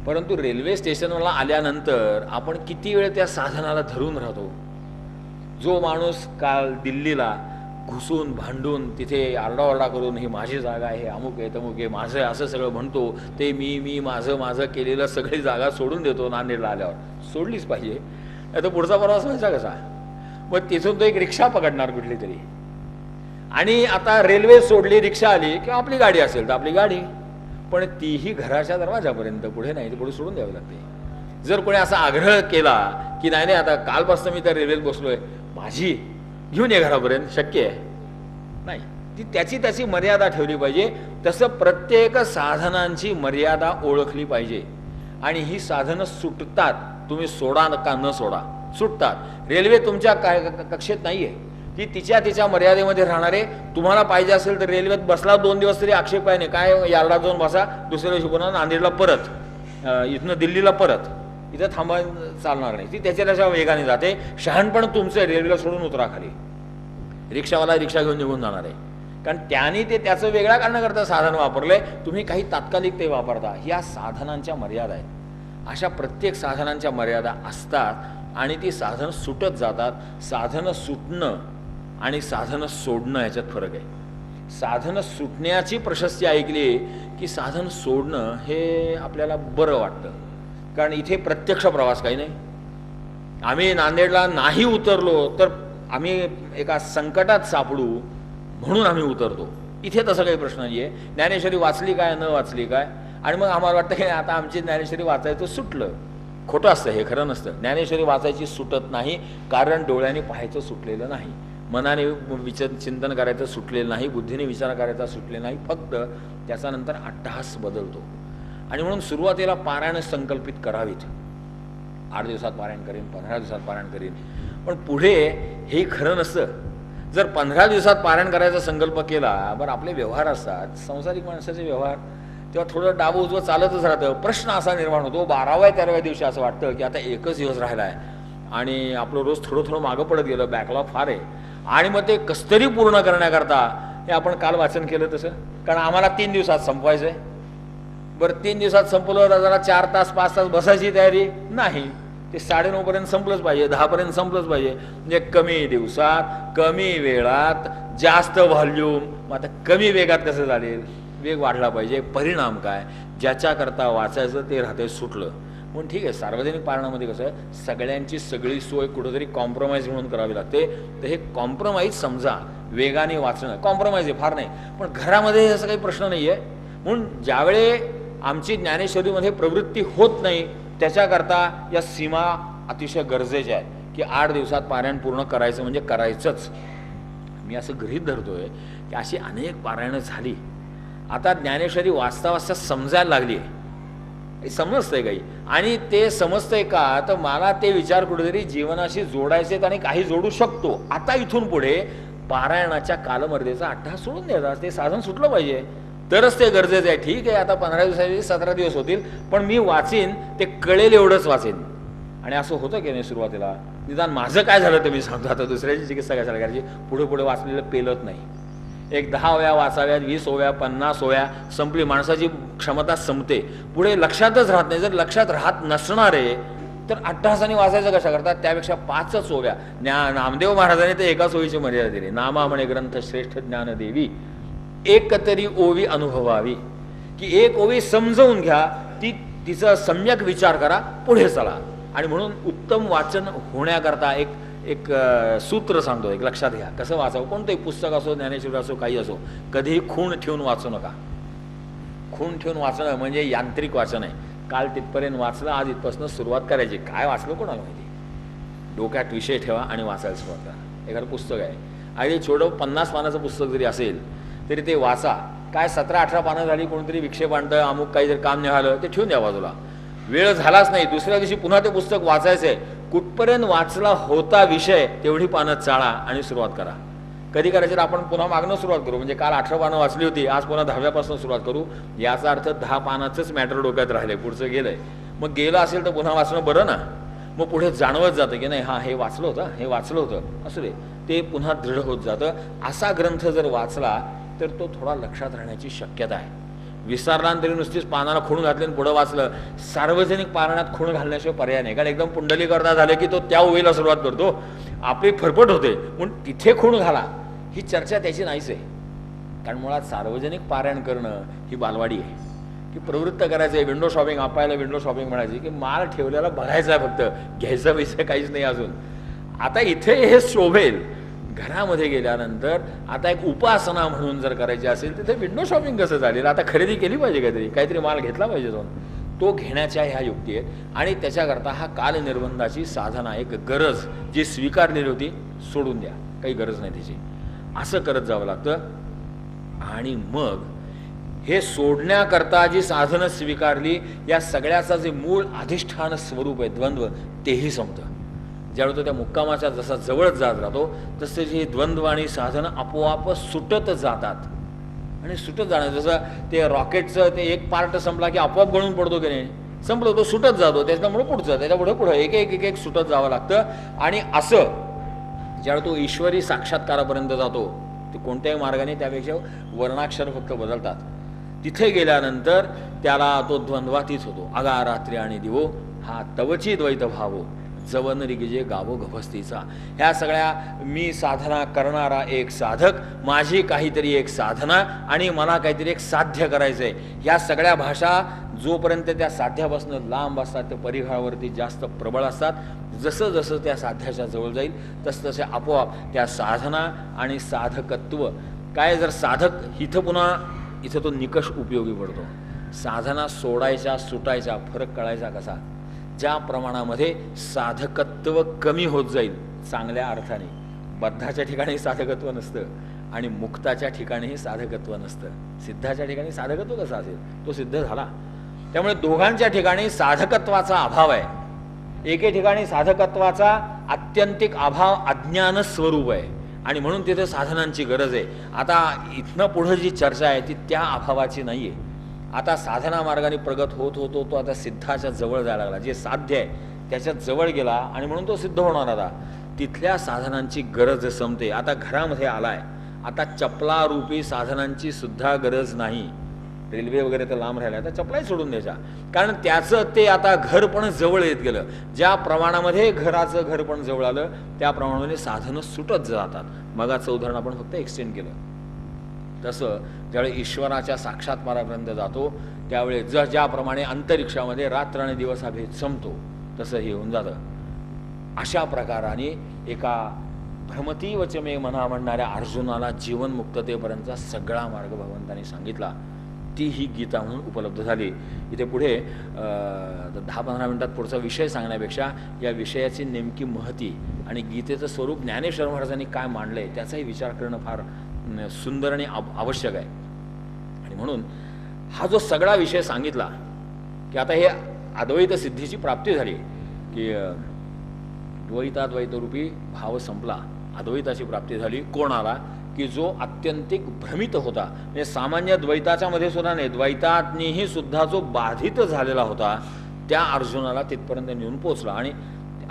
परंतु रेल्वे स्टेशनला आल्यानंतर आपण किती वेळ त्या साधनाला धरून राहतो. जो माणूस काल दिल्लीला घुसून भांडून तिथे आरडाओरडा करून ही माझी जागा आहे, अमुक आहे तमुक आहे, माझं आहे असं सगळं म्हणतो, ते मी माझं माझं केलेलं सगळी जागा सोडून देतो नांदेडला आल्यावर. सोडलीच पाहिजे, नाही तर पुढचा प्रवास व्हायचा कसा. मग तिथून तो एक रिक्षा पकडणार कुठली तरी. आणि आता रेल्वे सोडली, रिक्षा आली किंवा आपली गाडी असेल तर आपली गाडी, पण तीही घराच्या दरवाजापर्यंत, पुढे नाही तर पुढे सोडून द्यावी लागते. जर कोणी असा आग्रह केला की नाही नाही आता कालपासून मी त्या रेल्वेत बसलोय, माझी घेऊन ये घरापर्यंत, शक्य आहे नाही. ती त्याची मर्यादा ठेवली पाहिजे. तसं प्रत्येक साधनांची मर्यादा ओळखली पाहिजे. आणि ही साधनं सुटतात, तुम्ही सोडा का न सोडा, सुटतात. रेल्वे तुमच्या कक्षेत नाही आहे, ती तिच्या मर्यादेमध्ये राहणारे. तुम्हाला पाहिजे असेल तर रेल्वेत बसला 2 दिवस तरी आक्षेप आहे नाही, काय यार्डात जाऊन बसा, दुसऱ्या दिवशी पुन्हा नांदेडला परत, इथनं दिल्लीला परत. इथं थांबा चालणार नाही, ती त्याच्या वेगाने जाते. शहाणपण तुमचं रेल्वेला सोडून उतरा खाली, रिक्षावाला रिक्षा घेऊन निघून जाणार आहे, कारण त्याने ते त्याचं वेगळ्या कारणाकरता साधन वापरलंय, तुम्ही काही तात्कालिक ते वापरता. ह्या साधनांच्या मर्यादा आहेत. अशा प्रत्येक साधनांच्या मर्यादा असतात आणि ती साधनं सुटत जातात. साधनं सुटणं आणि साधनं सोडणं याच्यात फरक आहे. साधनं सुटण्याची प्रशस्ती ऐकली की साधन सोडणं हे आपल्याला बरं वाटतं, कारण इथे प्रत्यक्ष प्रवास काही नाही. आम्ही नांदेडला नाही उतरलो तर आम्ही एका संकटात सापडू म्हणून आम्ही उतरतो. इथे तसं काही प्रश्न नाही आहे. ज्ञानेश्वरी वाचली काय न वाचली काय, आणि मग आम्हाला वाटतं की आता आमची ज्ञानेश्वरी वाचायचं सुटलं. खोटं असतं, हे खरं नसतं. ज्ञानेश्वरी वाचायची सुटत नाही, कारण डोळ्यांनी पाहायचं सुटलेलं नाही, मनाने चिंतन करायचं सुटलेलं नाही, बुद्धीने विचार करायचा सुटलेला नाही, फक्त त्याच्यानंतर अट्टहास बदलतो. आणि म्हणून सुरुवातीला पारायण संकल्पित करावीत. 8 दिवसात पारायण करीन, 15 दिवसात पारायण करीन, पण पुढे हे खरं नसतं. जर 15 दिवसात पारायण करायचा संकल्प केला, बरं आपले व्यवहार असतात, संसारिक माणसाचे व्यवहार, तेव्हा थोडं डावं उजवं चालतच राहतं. प्रश्न असा निर्माण होतो 12व्या-13व्या दिवशी असं वाटतं की आता एकच दिवस राहिला आहे आणि आपलं रोज थोडं थोडं मागं पडत गेलं, बॅकलॉग फार आहे, आणि मग ते कस्तरी पूर्ण करण्याकरता हे आपण काल वाचन केलं तसं, कारण आम्हाला 3 दिवसात संपवायचं आहे. बरं 3 दिवसात संपलं, जरा 4 तास 5 तास बसायची तयारी नाही, ते 9:30पर्यंत संपलंच पाहिजे, 10पर्यंत संपलंच पाहिजे. म्हणजे कमी दिवसात कमी वेळात जास्त व्हॉल्यूम. मग आता कमी वेगात कसं चालेल, वेग वाढला पाहिजे. परिणाम काय, ज्याच्याकरता वाचायचं ते राहते सुटलं. म्हणून ठीक आहे, सार्वजनिक पारणामध्ये कसं आहे, सगळ्यांची सगळी सोय कुठंतरी कॉम्प्रोमाइज म्हणून करावी लागते. तर हे कॉम्प्रोमाइज समजा, वेगाने वाचणं कॉम्प्रोमाइज आहे, फार नाही, पण घरामध्ये असं काही प्रश्न नाही आहे. म्हणून ज्यावेळे आमची ज्ञानेश्वरीमध्ये प्रवृत्ती होत नाही, त्याच्याकरता या सीमा अतिशय गरजेच्या आहेत की 8 दिवसात पारायण पूर्ण करायचं म्हणजे करायचंच. मी असं गृहीत धरतोय की अशी अनेक पारायणं झाली, आता ज्ञानेश्वरी वाचता वाचता समजायला लागली आहे, समजतंय काही, आणि ते समजतंय का, तर मला ते विचार कुठेतरी जीवनाशी जोडायचे आणि काही जोडू शकतो. आता इथून पुढे पारायणाच्या कालमर्यादेचा अट्टहास सोडून द्यायचा, ते साधन सुटलं पाहिजे, तरच ते गरजेचं आहे. ठीक आहे, आता 15 दिवसाचे 17 दिवस होतील, पण मी वाचीन ते कळेल एवढंच वाचेन. आणि असं होतं की नाही सुरुवातीला, निदान माझं काय झालं तर मी सांगतो, आता दुसऱ्याची चिकित्सा कशाला करायची, पुढे पुढे वाचलेलं पेलत नाही. एक 10 ओव्या वाचाव्यात, 20 ओव्या, 50 ओव्या, संपली, माणसाची क्षमता संपते, पुढे लक्षातच राहत नाही. जर लक्षात राहत नसणारे तर अट्टहासाने वाचायचं कशा करतात, त्यापेक्षा 5च ओव्या. नामदेव महाराजांनी तर एकाच ओवीची मर्यादा दिली, नामा म्हणे ग्रंथ श्रेष्ठ ज्ञानदेवी, एक तरी ओवी अनुभवावी, की एक ओवी समजवून घ्या, तिचा सम्यक विचार करा, पुढे चला. आणि म्हणून उत्तम वाचन होण्याकरता एक सूत्र सांगतो, एक लक्षात घ्या, कसं वाचावं. कोणतंही पुस्तक असो, ज्ञानेश्वरी असो, काही असो, कधीही खूण ठेवून वाचू नका. खूण ठेवून वाचणं म्हणजे यांत्रिक वाचन आहे. काल तिथपर्यंत वाचलं, आज इथपासून सुरुवात करायची, काय वाचलं कोणाला माहिती. डोक्यात विषय ठेवा आणि वाचायला सुरुवात करा. एखादं पुस्तक आहे, अगदी छोटं 50 पानाचं पुस्तक जरी असेल तरी ते वाचा. काय 17-18 पानं झाली, कोणतरी विक्षेप आणतं, अमुक काहीतरी काम निघालं, ते ठेवून द्या बाजूला. वेळ झालाच नाही, दुसऱ्या दिवशी पुन्हा ते पुस्तक वाचायचं आहे. कुठपर्यंत वाचला होता विषय तेवढी पानं चाळा आणि सुरुवात करा. कधी करायचं, आपण पुन्हा मागणं सुरुवात करू, म्हणजे काल 18 पानं वाचली होती, आज पुन्हा 10व्यापासून सुरुवात करू. याचा अर्थ 10 पानाचंच मॅटर डोक्यात राहिलंय, पुढचं गेलंय. मग गेलं असेल तर पुन्हा वाचणं बरं ना. मग पुढे जाणवत जातं की नाही, हा हे वाचलं होतं, हे वाचलं होतं, असू दे, ते पुन्हा दृढ होत जातं. असा ग्रंथ जर वाचला तर तो थोडा लक्षात राहण्याची शक्यता आहे. विसरला तरी नुसतीच पानाला खूण घातली आणि पुढं वाचलं. सार्वजनिक पारायणात खूण घालण्याशिवाय पर्याय नाही, कारण एकदम पुंडली करता झालं की तो त्या ओवीला सुरुवात करतो, आपली फरफट होते. म्हणून तिथे खूण घाला ही चर्चा त्याची नाहीच आहे. कारण मुळात सार्वजनिक पारायण करणं ही बालवाडी आहे, की प्रवृत्त करायचं आहे. विंडो शॉपिंग, आपल्याला विंडो शॉपिंग म्हणायची, की माल ठेवलेला बघायचा आहे, फक्त घ्यायचं विषय काहीच नाही अजून. आता इथे हे शोभेल, घरामध्ये गेल्यानंतर आता एक उपासना म्हणून जर करायची असेल तिथे विंडो शॉपिंग कसं चालेल. आता खरेदी केली पाहिजे, काहीतरी माल घेतला पाहिजे जाऊन, तो घेण्याच्या ह्या युक्ती आहेत. आणि त्याच्याकरता हा कालनिर्बंधाची साधना, एक गरज जी स्वीकारलेली होती सोडून द्या, काही गरज नाही त्याची, असं करत जावं लागतं. आणि मग हे सोडण्याकरता जी साधनं स्वीकारली, या सगळ्याचा जे मूळ अधिष्ठान स्वरूप आहे द्वंद्व, तेही संपतं. ज्यावेळी तो त्या मुक्कामाच्या जसा जवळच जात राहतो तसे जी द्वंद्व आणि साधनं आपोआप सुटत जातात. आणि सुटत जाणं, जसं ते रॉकेटचं ते एक पार्ट संपला की आपोआप गळून पडतो की नाही, संपलं, तो सुटत जातो. त्याच्यामुळे पुढचं, त्याच्यापुढे पुढं एक एक एक एक सुटत जावं लागतं. आणि असं ज्यावेळी तो ईश्वरी साक्षात्कारापर्यंत जातो, ते कोणत्याही मार्गाने, त्यापेक्षा वर्णाक्षर फक्त बदलतात. तिथे गेल्यानंतर त्याला तो द्वंद्वातीत होतो. अगा रात्री आणि दिवो हा तवची द्वैत भावो, जवन रिगिजे गावो गभस्तीचा. ह्या सगळ्या मी साधना करणारा एक साधक, माझी काहीतरी एक साधना आणि मला काहीतरी एक साध्य करायचं आहे, ह्या सगळ्या भाषा जोपर्यंत त्या साध्यापासून लांब असतात, त्या परिघावरती जास्त प्रबळ असतात. जसं जसं त्या साध्याच्या जवळ जाईल तसतसे आपोआप त्या साधना आणि साधकत्व काय, जर साधक इथं तो निकष उपयोगी पडतो. साधना सोडायच्या सुटायच्या फरक कळायचा कसा, ज्या प्रमाणामध्ये साधकत्व कमी होत जाईल चांगल्या अर्थाने, बद्धाच्या ठिकाणी साधकत्व नसतं आणि मुक्ताच्या ठिकाणीही साधकत्व नसतं. सिद्धाच्या ठिकाणी साधकत्व कसं असेल, तो सिद्ध झाला. त्यामुळे दोघांच्या ठिकाणी साधकत्वाचा अभाव आहे. एके ठिकाणी साधकत्वाचा आत्यंतिक अभाव अज्ञान स्वरूप आहे आणि म्हणून तिथे साधनांची गरज आहे. आता इथनं पुढं जी चर्चा आहे ती त्या अभावाची नाही आहे. आता साधना मार्गाने प्रगत होत होतो तो आता सिद्धाच्या जवळ जायला लागला. जे साध्य आहे त्याच्यात जवळ गेला आणि म्हणून तो सिद्ध होणार. आता तिथल्या साधनांची गरज संपते. आता घरामध्ये आलाय, आता चपलारूपी साधनांची सुद्धा गरज नाही. रेल्वे वगैरे तर लांब राहिल्या, आता चपलाही सोडून द्यायच्या, कारण त्याचं ते आता घर पण जवळ येत गेलं. ज्या प्रमाणामध्ये घराचं घर पण जवळ आलं त्या प्रमाणामध्ये साधनं सुटत जातात. मगाचं उदाहरण आपण फक्त एक्सटेंड केलं. तसं ज्यावेळी ईश्वराच्या साक्षात्कारापर्यंत जातो त्यावेळी ज्याप्रमाणे अंतरिक्षामध्ये रात्र आणि दिवस हा भेद संपतो तसं हे होऊन जातं. अशा प्रकाराने एका भ्रमती वच मे मना म्हणणाऱ्या अर्जुनाला जीवनमुक्ततेपर्यंतचा सगळा मार्ग भगवंतांनी सांगितला. ती ही गीता म्हणून उपलब्ध झाली. इथे पुढे 10-15 मिनिटात पुढचा विषय सांगण्यापेक्षा या विषयाची नेमकी महती आणि गीतेचं स्वरूप ज्ञानेश्वर महाराजांनी काय मांडलंय त्याचाही विचार करणं फार सुंदर आणि आवश्यक आहे. आणि म्हणून हा जो सगळा विषय सांगितला की आता हे अद्वैत सिद्धीची प्राप्ती झाली की द्वैताद्वैतरूपी भाव संपला, अद्वैताची प्राप्ती झाली. कोणाला की जो अत्यंतिक भ्रमित होता, म्हणजे सामान्य द्वैताच्या मध्ये सुद्धा नाही, द्वैतातनीही सुद्धा जो बाधित झालेला होता त्या अर्जुनाला तिथपर्यंत नेऊन पोचला. आणि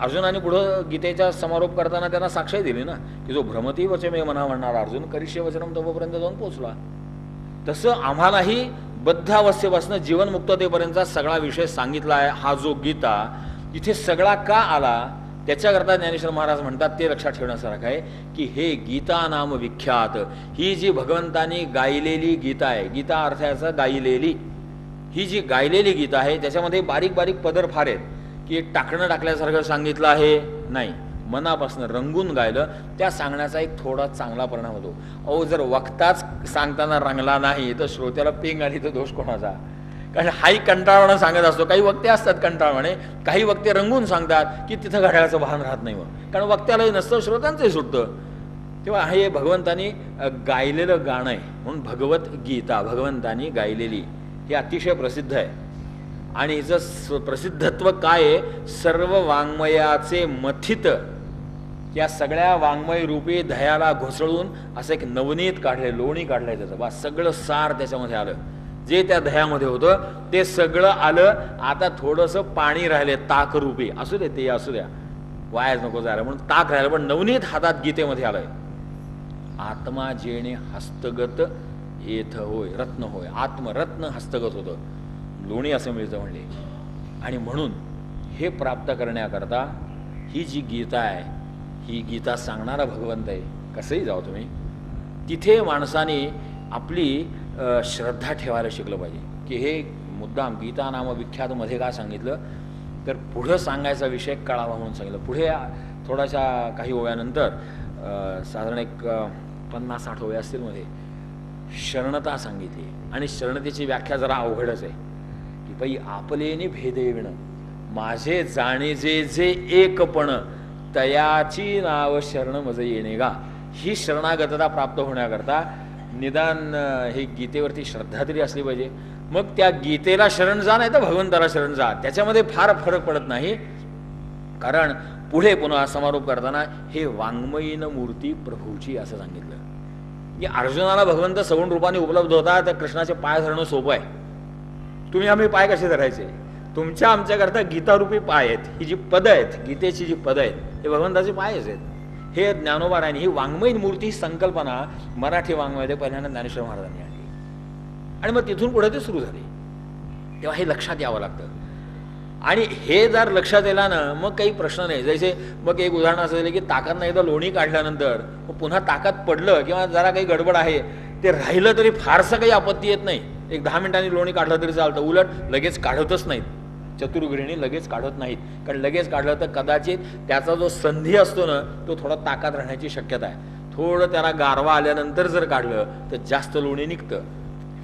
अर्जुनाने पुढं गीतेचा समारोप करताना त्यांना साक्षी दिली ना की जो भ्रमती वच मे मना म्हणणारा अर्जुन करिष्ये वचनम तोपर्यंत जाऊन पोचला. तसं आम्हालाही बद्धावस्थेपासून जीवनमुक्ततेपर्यंतचा सगळा विषय सांगितला आहे. हा जो गीता इथे सगळा का आला त्याच्याकरता ज्ञानेश्वर महाराज म्हणतात ते लक्षात ठेवण्यासारखं आहे की हे गीता नाम विख्यात, ही जी भगवंतानी गायलेली गीता आहे, गीता अर्थाचा गायलेली, ही जी गायलेली गीता आहे त्याच्यामध्ये बारीक बारीक पदर फार आहेत की टाकणं टाकल्यासारखं सांगितलं आहे नाही, मनापासून रंगून गायलं त्या सांगण्याचा एक थोडा चांगला परिणाम होतो. अहो जर वक्ताच सांगताना रंगला नाही तर श्रोत्याला पेंग आली तर दोष कोणाचा, कारण हाही कंटाळवाणं सांगत असतो. काही वक्ते असतात कंटाळवाणे, काही वक्ते रंगून सांगतात की तिथं घड्याळाचं भान राहत नाही, मग कारण वक्त्यालाही नसतं श्रोत्यांचंही सुटतं. तेव्हा हे भगवंतानी गायलेलं गाणं आहे म्हणून भगवत गीता भगवंतानी गायलेली हे अतिशय प्रसिद्ध आहे. आणि हिचं प्रसिद्धत्व काय आहे, सर्व वाङ्मयाचे मथित या सगळ्या वाङ्मय रूपी दह्याला घोसळून असं एक नवनीत काढलंय, लोणी काढलंय त्याचं. बा सगळं सार त्याच्यामध्ये आलं, जे त्या दह्यामध्ये होतं ते सगळं आलं. आता थोडंसं पाणी राहिले ताक रूपी, असू दे ते असू द्या, वायाच नको जायला म्हणून ताक राहिलं, पण नवनीत हातात गीतेमध्ये आलंय. आत्मा जेणे हस्तगत येथ होय रत्न होय, आत्मरत्न हस्तगत होतं, लोणी असं मिळतं म्हणले. आणि म्हणून हे प्राप्त करण्याकरता ही जी गीता आहे ही गीता सांगणारा भगवंत आहे. कसंही जाऊ तुम्ही तिथे माणसाने आपली श्रद्धा ठेवायला शिकलं पाहिजे की हे मुद्दाम गीता नाम विख्यात मध्ये का सांगितलं तर पुढं सांगायचा विषय कळावा म्हणून सांगितलं. पुढे थोड्याशा काही ओव्यानंतर साधारण एक 50-60 ओव्या असतील मध्ये शरणता सांगितली. आणि शरणतेची व्याख्या जरा अवघडच आहे की बाई आपलेने भेदेविण माझे जाणे जे जे एकपण तयाची नाव शरण मज येणे गा. ही शरणागतता प्राप्त होण्याकरता निदान हे गीतेवरती श्रद्धा तरी असली पाहिजे. मग त्या गीतेला शरण जा नाही तर भगवंताला शरण जा, त्याच्यामध्ये फार फरक पडत नाही. कारण पुढे पुन्हा समारोप करताना हे वाङ्मयीन मूर्ती प्रभूची असं सांगितलं की अर्जुनाला भगवंत सगुण रूपाने उपलब्ध होता तर कृष्णाचे पाय धरणं सोपं आहे. तुम्ही आम्ही पाय कसे धरायचे, तुमच्या आमच्याकरता गीतारूपी पाय आहेत. ही जी पदं आहेत, गीतेची जी पदं आहेत, हे भगवंताचे पायच आहेत. हे ज्ञानोबा रायांनी, ही वाङ्मयीन मूर्ती, ही संकल्पना मराठी वाङ्मयामध्ये पहिल्यांदा ज्ञानेश्वर महाराजांनी आणली आणि मग तिथून पुढे ते सुरू झाले. तेव्हा हे लक्षात यावं लागतं. आणि हे जर लक्षात येला ना, मग काही प्रश्न नाही. जैसे मग एक उदाहरण असं झालं की ताकातनं एकदा लोणी काढल्यानंतर पुन्हा ताकात पडलं किंवा जरा काही गडबड आहे ते राहिलं तरी फारसं काही आपत्ती येत नाही. एक 10 मिनिटांनी लोणी काढलं तरी चालतं. उलट लगेच काढतच नाहीत चतुर्गृहिणी, लगेच काढत नाहीत. कारण लगेच काढलं तर कदाचित त्याचा जो संधी असतो ना तो थोडा ताकात राहण्याची शक्यता आहे. थोडं त्याला गारवा आल्यानंतर जर काढलं तर जास्त लोणी निघतं.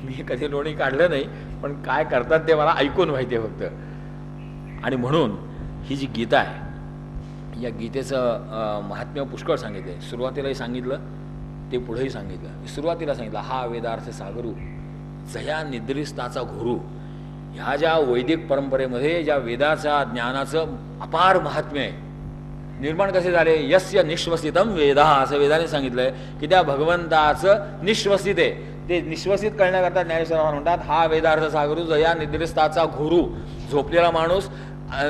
मी कधी लोणी काढलं नाही, पण काय करतात ते मला ऐकून माहिती आहे फक्त. आणि म्हणून ही जी गीता आहे, या गीतेचं महात्म्य पुष्कळ सांगितलं. सुरुवातीलाही सांगितलं, ते पुढेही सांगितलं. सुरुवातीला सांगितलं, हा वेदार्थ सागरू जया निद्रिस्ताचा घोरू. ह्या ज्या वैदिक परंपरेमध्ये ज्या वेदाच्या ज्ञानाचं अपार महात्म्य आहे, निर्माण कसे झाले, यस्य निश्वसितम वेदा, असं वेदाने सांगितलंय की त्या भगवंताचं निश्वसित आहे. ते निश्वसित करण्याकरता ज्ञानेश्वर म्हणतात, हा वेदार्थ सागरू जया निद्रिस्ताचा घोरू. झोपलेला माणूस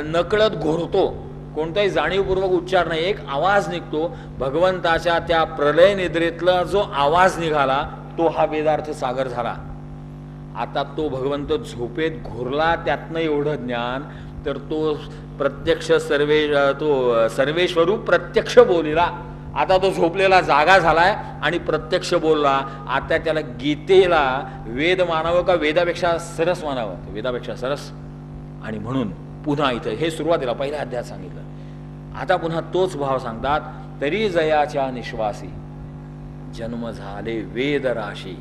नकळत घोरतो, कोणताही जाणीवपूर्वक उच्चार नाही, एक आवाज निघतो. भगवंताच्या त्या प्रलय निद्रेतला जो आवाज निघाला तो हा वेदार्थ सागर झाला. आता तो भगवंत झोपेत घोरला, त्यातनं एवढं ज्ञान, तर तो प्रत्यक्ष सर्वेश्वरू प्रत्यक्ष बोलिला. आता तो झोपलेला जागा झालाय आणि प्रत्यक्ष बोलला. आता त्याला गीतेला वेद मानावं का वेदापेक्षा सरस मानावं? वेदापेक्षा सरस. आणि म्हणून पुन्हा इथं हे सुरुवातीला पहिल्या अध्यायात सांगितलं. आता पुन्हा तोच भाव सांगतात, तरी जयाच्या निश्वासी जन्म झाले वेद राशी,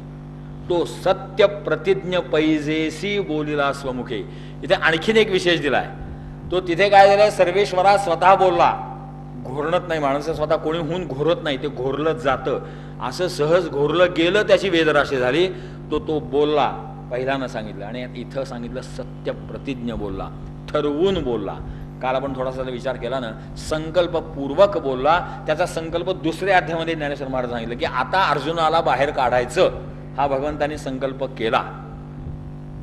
तो सत्य प्रतिज्ञ पैजेसी बोलिला स्वमुखे. इथे आणखीन एक विशेष दिलाय. तो तिथे काय झालंय, सर्वेश्वरा स्वतः बोलला. घोरणत नाही माणसं, स्वतः कोणी होऊन घोरत नाही, ते घोरलंच जातं. असं सहज घोरलं गेलं, त्याची वेदराशी झाली. तो बोलला, पहिल्यानं सांगितलं. आणि इथं सांगितलं सत्य प्रतिज्ञ बोलला, ठरवून बोलला. काल आपण थोडासा विचार केला ना, संकल्पपूर्वक बोलला. त्याचा संकल्प दुसऱ्या अध्यायामध्ये ज्ञानेश्वर महाराज सांगितलं की आता अर्जुनाला बाहेर काढायचं, हा भगवंताने संकल्प केला.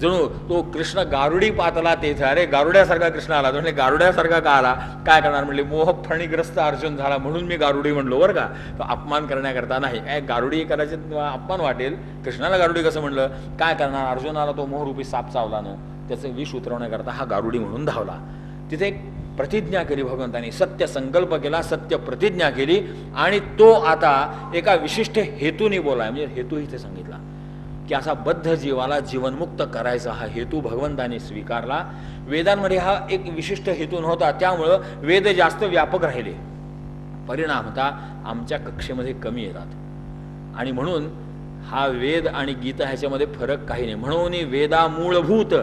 जणू तो कृष्ण गारुडी पातला तेथे, अरे गारुड्यासारखा कृष्ण आला. म्हणजे गारुड्यासारखा का आला, काय करणार म्हणले, मोहफणीग्रस्त अर्जुन झाला म्हणून मी गारुडी म्हणलो बरं का. तो अपमान करण्याकरता नाही. काय गारुडी कदाचित अपमान वाटेल, कृष्णाला गारुडी कसं म्हणलं, काय करणार, अर्जुनाला तो मोहरूपी साप चावला न, त्याचं विष उतरवण्याकरता हा गारुडी म्हणून धावला. तिथे एक प्रतिज्ञा केली भगवंतानी, सत्य संकल्प केला, सत्य प्रतिज्ञा केली. आणि तो आता एका विशिष्ट हेतूने बोलाय. म्हणजे हेतू इथे सांगितला की असा बद्ध जीवाला जीवनमुक्त करायचा हा हेतू भगवंताने स्वीकारला. वेदांमध्ये हा एक विशिष्ट हेतू नव्हता, त्यामुळं वेद जास्त व्यापक राहिले. परिणामतः आमच्या कक्षेमध्ये कमी येतात. आणि म्हणून हा वेद आणि गीता ह्याच्यामध्ये फरक काही नाही. म्हणून वेदा मूलभूत,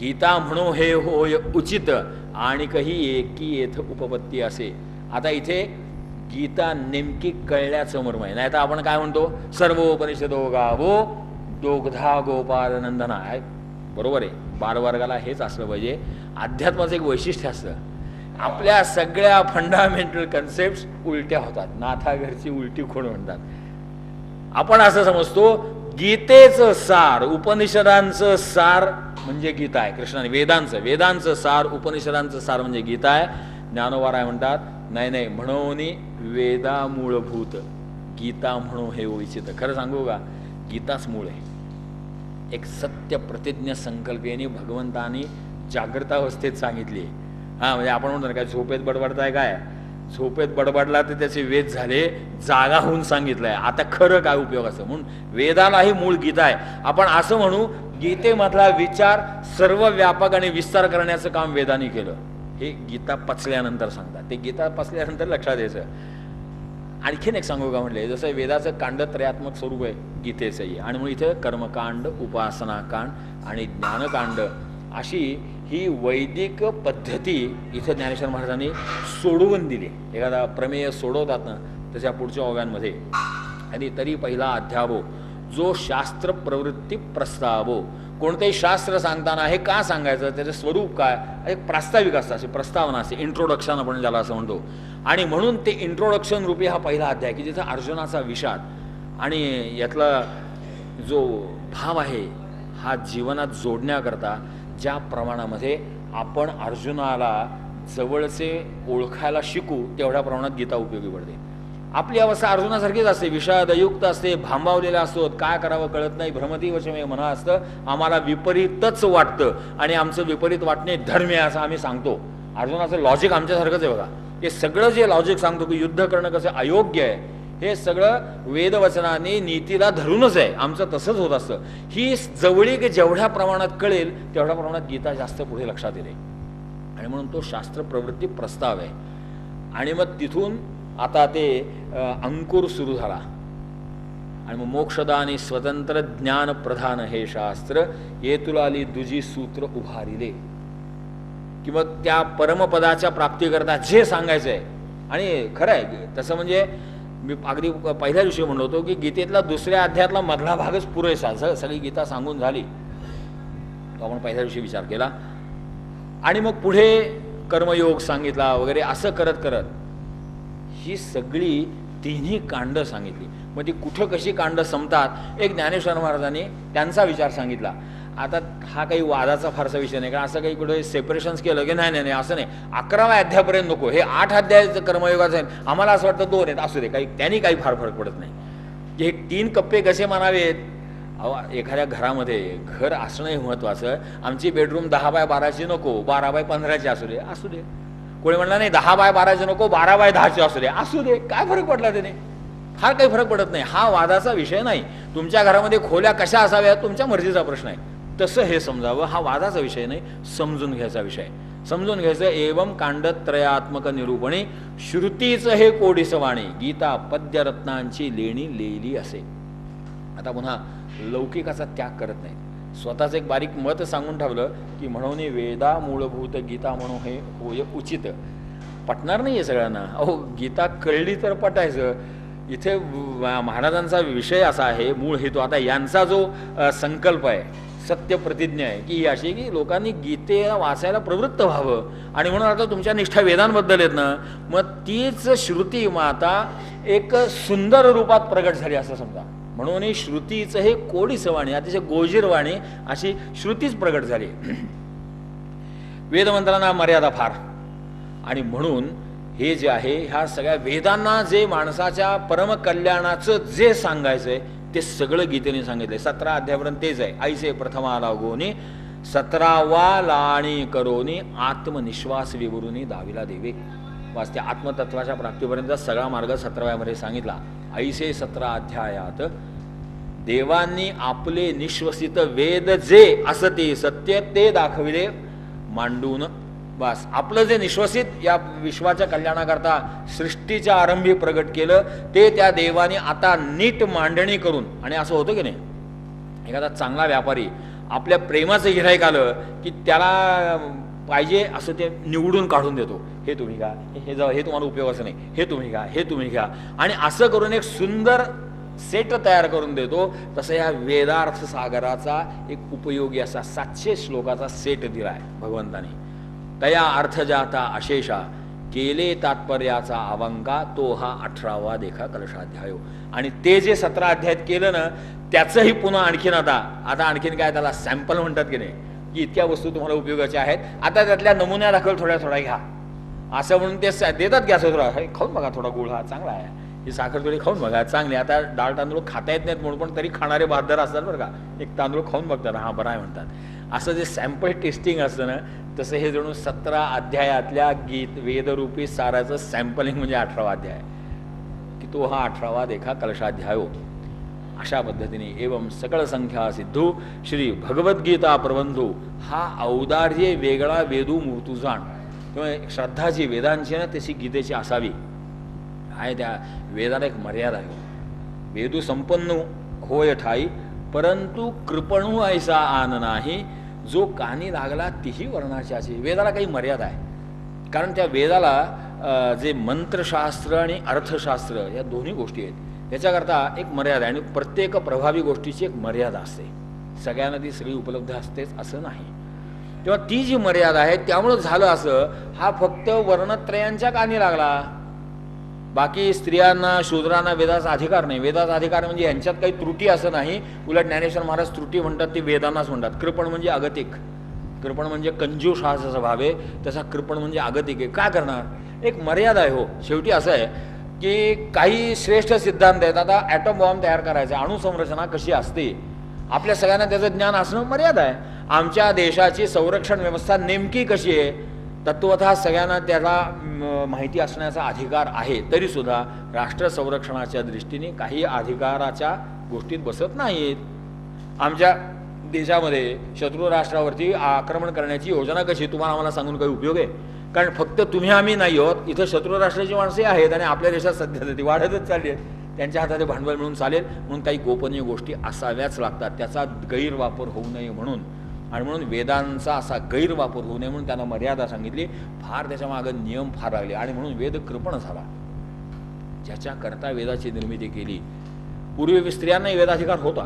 गीता म्हणो हे होय उचित, आणि काही एकी येथ उपपत्ती असे. आता इथे गीता नेमकी कळल्याचं मर्म आहे. नाही तर आपण काय म्हणतो, सर्वोपनिषदो गावो दोग्धा गोपाल नंदना. आहे बरोबर आहे, बालवर्गाला हेच असलं पाहिजे. अध्यात्माचं एक वैशिष्ट्य असतं, आपल्या सगळ्या फंडामेंटल कन्सेप्ट उलट्या होतात. नाथा घरची उलटी खोड म्हणतात. आपण असं समजतो गीतेचं सार, उपनिषदांचं सार म्हणजे गीता आहे. कृष्णाने वेदांचं सार, उपनिषदांचं सार म्हणजे गीता आहे. ज्ञानोबा राय म्हणतात, नाही म्हणून वेदा मूळभूत, गीता म्हणू हे उचित. खरं सांगू का, गीताच मूळ आहे. एक सत्य प्रतिज्ञ संकल्पेने भगवंतानी जागृतावस्थेत सांगितली. म्हणजे आपण म्हणतो ना, काय झोपेत बडबडताय, काय झोपेत बडबडला तर त्याचे वेद झाले, जागा होऊन सांगितलंय. आता खरं काय उपयोगाचं, म्हणून वेदालाही मूळ गीता आहे. आपण असं म्हणू, गीतेमधला विचार सर्व व्यापक आणि विस्तार करण्याचं काम वेदांनी केलं. हे गीता पचल्यानंतर सांगतात. ते गीता पचल्यानंतर लक्षात यायचं. आणखीन एक सांगू का म्हणले, जसं वेदाचं कांड त्रयात्मक स्वरूप आहे गीतेचंही. आणि मग इथं कर्मकांड, उपासनाकांड आणि ज्ञानकांड अशी ही वैदिक पद्धती इथं ज्ञानेश्वर महाराजांनी सोडवून दिली. एखादा प्रमेय सोडवतात ना, त्याच्या पुढच्या ओव्यांमध्ये. आणि तरी पहिला अध्यावो जो शास्त्र प्रवृत्ती प्रस्तावो. कोणतेही शास्त्र सांगताना हे का सांगायचं, त्याचं स्वरूप काय, एक प्रास्ताविक असतं, अशी प्रस्तावना असते, इंट्रोडक्शन आपण ज्याला असं म्हणतो. आणि म्हणून ते इंट्रोडक्शन रूपी हा पहिला अध्याय की जिथं अर्जुनाचा विषाद आणि यातला जो भाव आहे हा जीवनात जोडण्याकरता ज्या प्रमाणामध्ये आपण अर्जुनाला जवळचे ओळखायला शिकू तेवढ्या प्रमाणात गीता उपयोगी पडते. आपली अवस्था अर्जुनासारखीच असते, विषादयुक्त असते, भांबावलेल्या असतो, काय करावं कळत नाही, भ्रमती वचमे म्हणा असतं, आम्हाला विपरीतच वाटतं आणि आमचं विपरीत वाटणे धर्म आहे असं आम्ही सांगतो. अर्जुनाचं लॉजिक आमच्यासारखंच आहे बघा. हे सगळं जे लॉजिक सांगतो की युद्ध करणं कसं अयोग्य आहे, हे सगळं वेदवचनाने नीतीला धरूनच आहे. आमचं तसंच होत असतं. ही जवळीक जेवढ्या प्रमाणात कळेल तेवढ्या प्रमाणात गीता जास्त पुढे लक्षात येते आणि म्हणून तो शास्त्र प्रवृत्ती प्रस्ताव आहे. आणि मग तिथून आता ते अंकुर सुरू झाला आणि मग मोक्षदानी स्वतंत्र ज्ञान प्रधान हे शास्त्र ये तुलाली दुजी सूत्र उभारिले की मग त्या परमपदाच्या प्राप्तीकरता जे सांगायचं आहे. आणि खरं आहे तसं म्हणजे मी अगदी पहिल्या दिवशी म्हणलो होतो की गीतेतला दुसऱ्या अध्यायातला मधला भागच पुरेसा, सगळी गीता सांगून झाली तो आपण पहिल्या दिवशी विचार केला. आणि मग पुढे कर्मयोग सांगितला वगैरे असं करत करत ही सगळी तिन्ही कांड सांगितली. मग ती कुठं कशी कांड संपतात एक ज्ञानेश्वर महाराजांनी त्यांचा विचार सांगितला. आता हा काही वादाचा फारसा विषय नाही, कारण असं काही कुठे सेपरेशन्स केलं की नाही नाही असं नाही, 11व्या अध्यायापर्यंत नको, हे 8 अध्याय कर्मयोगाचं आहे, आम्हाला असं वाटतं 2 आहेत असू दे, काही त्यांनी काही फार फरक पडत नाही. हे 3 कप्पे कसे मानावेत. एखाद्या घरामध्ये घर असणं हे महत्वाचं. आमची बेडरूम 10x12ची नको, 12x15ची असू दे असू दे. कोणी म्हणलं नाही 10x12ची नको, 12x10ची असू दे असू दे, काय फरक पडला त्याने, फार काही फरक पडत नाही. हा वादाचा विषय नाही. तुमच्या घरामध्ये खोल्या कशा असाव्यात तुमच्या मर्जीचा प्रश्न आहे, तसं हे समजावं, हा वादाचा विषय नाही, समजून घ्यायचा विषय. समजून घ्यायचं. एवं कांडत्रयात्मक निरूपणी श्रुतीचं हे कोडीसवाणी गीता पद्यरत्नांची लेणी लिहिली असे. आता पुन्हा लौकिकाचा त्याग करत नाही, स्वतःच एक बारीक मत सांगून ठेवलं की म्हणून वेदा मूलभूत गीता म्हणून हे होय उचित. पटणार नाही आहे सगळ्यांना. अहो गीता कळली तर पटायचं. इथे महाराजांचा विषय असा आहे, मूळ हेतू. आता यांचा जो संकल्प आहे, सत्य प्रतिज्ञा आहे की ही अशी की लोकांनी गीतेला वाचायला प्रवृत्त व्हावं. आणि म्हणून आता तुमच्या निष्ठा वेदांबद्दल आहेत ना, मग तीच श्रुती माता एक सुंदर रूपात प्रगट झाली असं समजा. म्हणून श्रुतीचं हे कोडीसवाणी अतिशय गोजीरवाणी अशी श्रुतीच प्रगट झाली. वेदमंत्रांना मर्यादा फार. आणि म्हणून हे जे आहे ह्या सगळ्या वेदांना जे माणसाच्या परमकल्याणाचं जे सांगायचंय ते सगळं गीतेने सांगितलंय. 17 अध्यायापर्यंत तेच आहे. ऐसे प्रथमा लागोनी 17वा लाणी करोनी आत्मनिश्वास विवरुनी दाविला देवे. वाच त्या आत्मतत्वाच्या प्राप्तीपर्यंत सगळा मार्ग 17व्यामध्ये सांगितला. ऐसे 17 अध्यायात देवांनी आपले निश्वसित वेद जे असं ते सत्य ते दाखविले मांडून. बस आपलं जे निश्वसित या विश्वाच्या कल्याणाकरता सृष्टीच्या आरंभी प्रगट केलं ते त्या देवाने आता नीट मांडणी करून. आणि असं होतं की नाही, एखादा चांगला व्यापारी आपल्या प्रेमाचं गिऱ्हाईक आलं की त्याला पाहिजे असं ते निवडून काढून देतो. हे तुम्ही घ्या, हे तुम्हाला उपयोगाचं नाही, हे तुम्ही घ्या, हे तुम्ही घ्या. आणि असं करून एक सुंदर सेट तयार करून देतो. तसं या वेदार्थ सागराचा एक उपयोगी असा 700 श्लोकाचा सेट दिला आहे भगवंतानी. तया अर्थ जाता अशेषा केले तात्पर्याचा अवंका तो हा 18वा देखा कलशाध्याय. आणि ते जे 17 अध्यायात केलं ना त्याचंही पुन्हा आणखीन आता आणखीन काय त्याला सॅम्पल म्हणतात की नाही, की इतक्या वस्तू तुम्हाला उपयोगाच्या आहेत, आता त्यातल्या नमुन्या दाखल थोड्या थोड्या घ्या असं म्हणून ते देतात की असं थोडा खाऊन बघा, थोडा गुळ हा चांगला आहे, ही साखर थोडी खाऊन बघा चांगली. आता डाळ तांदूळ खाता येत नाहीत म्हणून पण तरी खाणारे बहादर असतात बरं का, एक तांदूळ खाऊन बघतात हा बरा आहे म्हणतात. असं जे सॅम्पल टेस्टिंग असतं ना तसं हे जणू 17 अध्यायातल्या वेदरूपी साराचं सॅम्पलिंग म्हणजे 18वा अध्याय की तो हा 18वा देखा कलशाध्यायो. अशा पद्धतीने एवं सकळ संख्या सिद्धू श्री भगवद्गीता प्रबंधू हा औदार्य वेगळा वेदू मूर्तू जाण. त्यामुळे श्रद्धा जी वेदांची ना तशी गीतेची असावी आहे. त्या वेदाला एक मर्यादा आहे. वेदू संपन्न होय ठाई परंतु कृपणू ऐसा आन नाही जो कानी लागला तीही वर्णाच्याची. वेदाला काही मर्यादा आहे, कारण त्या वेदाला जे मंत्रशास्त्र आणि अर्थशास्त्र या दोन्ही गोष्टी आहेत त्याच्याकरता एक मर्यादा आहे. आणि प्रत्येक प्रभावी गोष्टीची एक मर्यादा असते, सगळ्यांना ती सगळी उपलब्ध असतेच असं नाही. तेव्हा ती जी मर्यादा आहे त्यामुळं झालं असं, हा फक्त वर्णत्रयांच्या कानी लागला, बाकी स्त्रियांना शूद्रांना वेदाचा अधिकार नाही. वेदाचा अधिकार म्हणजे यांच्यात काही त्रुटी असं नाही. उलट ज्ञानेश्वर महाराज त्रुटी म्हणतात ती वेदांनाच म्हणतात. कृपण म्हणजे अगतिक, कृपण म्हणजे कंजूष हा जसा भाव आहे तसा कृपण म्हणजे आगतिक आहे. काय करणार, एक मर्यादा आहे. हो, शेवटी असं आहे की काही श्रेष्ठ सिद्धांत आहेत. आता ॲटम बॉम्ब तयार करायचा, अणुसंरचना कशी असते आपल्या सगळ्यांना त्याचं ज्ञान असणं मर्यादा आहे. आमच्या देशाची संरक्षण व्यवस्था नेमकी कशी आहे तत्वतः सगळ्यांना त्याला माहिती असण्याचा अधिकार आहे. तरीसुद्धा राष्ट्र संरक्षणाच्या दृष्टीने काही अधिकाराच्या गोष्टीत बसत नाहीत. आमच्या देशामध्ये शत्रू राष्ट्रावरती आक्रमण करण्याची योजना कशी तुम्हाला आम्हाला सांगून काही उपयोग आहे? कारण फक्त तुम्ही आम्ही नाही आहोत, इथं शत्रू राष्ट्राची माणसे आहेत आणि आपल्या देशात सध्या ती वाढतच चालली आहेत. त्यांच्या हातात भांडवल मिळून चालेल म्हणून काही गोपनीय गोष्टी असाव्याच लागतात, त्याचा गैरवापर होऊ नये म्हणून. आणि म्हणून वेदांचा असा गैरवापर होऊ नये म्हणून त्यांना मर्यादा सांगितली. फार त्याच्यामागं नियम फार लागले आणि म्हणून वेद कृपण झाला. ज्याच्याकरता वेदाची निर्मिती केली. पूर्वी स्त्रियांनाही वेदाधिकार होता,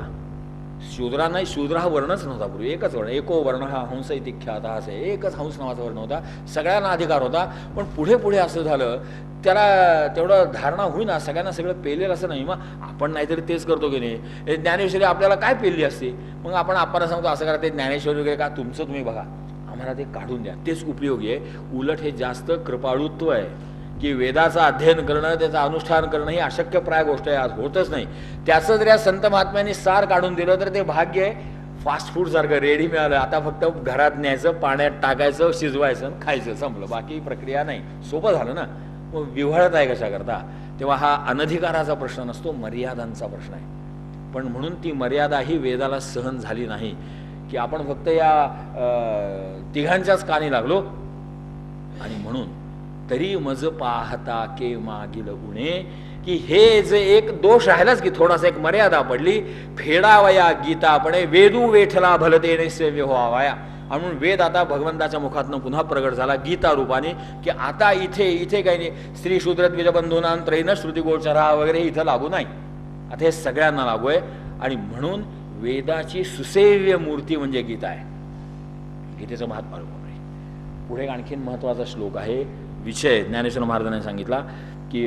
शूद्रांनाही. शूद्र हा वर्णच नव्हता पूर्वी, एकच वर्ण, एको वर्ण हा हंस इति ख्याता असे एकच हंस नावाचा वर्ण होता. सगळ्यांना अधिकार होता. पण पुढे पुढे असं झालं त्याला तेवढं धारणा होईना, सगळ्यांना सगळं पेलेलं असं नाही. मग आपण नाहीतरी तेच करतो की नाही. ज्ञानेश्वरी आपल्याला काय पेलली असते, मग आपण सांगतो असं करा, ते ज्ञानेश्वरी वगैरे का तुमचं तुम्ही बघा, आम्हाला ते काढून द्या, तेच उपयोगी आहे. उलट हे जास्त कृपाळुत्व आहे की वेदाचं अध्ययन करणं, त्याचं अनुष्ठान करणं ही अशक्यप्राय गोष्ट आहे, आज होतच नाही. त्याचं जर या संत महात्म्यांनी सार काढून दिलं तर ते भाग्य आहे. फास्ट फूडसारखं रेडी मिळालं, आता फक्त घरात न्यायचं, पाण्यात टाकायचं, शिजवायचं, खायचं, संपलं, बाकी प्रक्रिया नाही. सोपं झालं ना. मग विव्हळत आहे कशा करता? तेव्हा हा अनधिकाराचा प्रश्न नसतो, मर्यादांचा प्रश्न आहे. पण म्हणून ती मर्यादा ही वेदाला सहन झाली नाही की आपण फक्त या तिघांच्याच कानी लागलो. आणि म्हणून तरी मज पाहता के मागील गुणे, की हे जे एक दोष राहिलाच की थोडासा एक मर्यादा पडली. फेडावया गीता आपणे वेदू वेठला भलतेने सेव्य व्हावया. म्हणून वेद आता भगवंताच्या मुखातनं पुन्हा प्रगट झाला गीता रूपाने, की आता इथे काही नाही, स्त्री शूद्र द्विजबंधूनां त्रयीन श्रुतिगोचरा वगैरे इथं लागू नाही, आता हे सगळ्यांना लागू आहे. आणि म्हणून वेदाची सुसेव्य मूर्ती म्हणजे गीता आहे. गीतेचं महात्म्य आहे. पुढे आणखीन महत्त्वाचा श्लोक आहे, विषय ज्ञानेश्वर महाराजांनी सांगितला की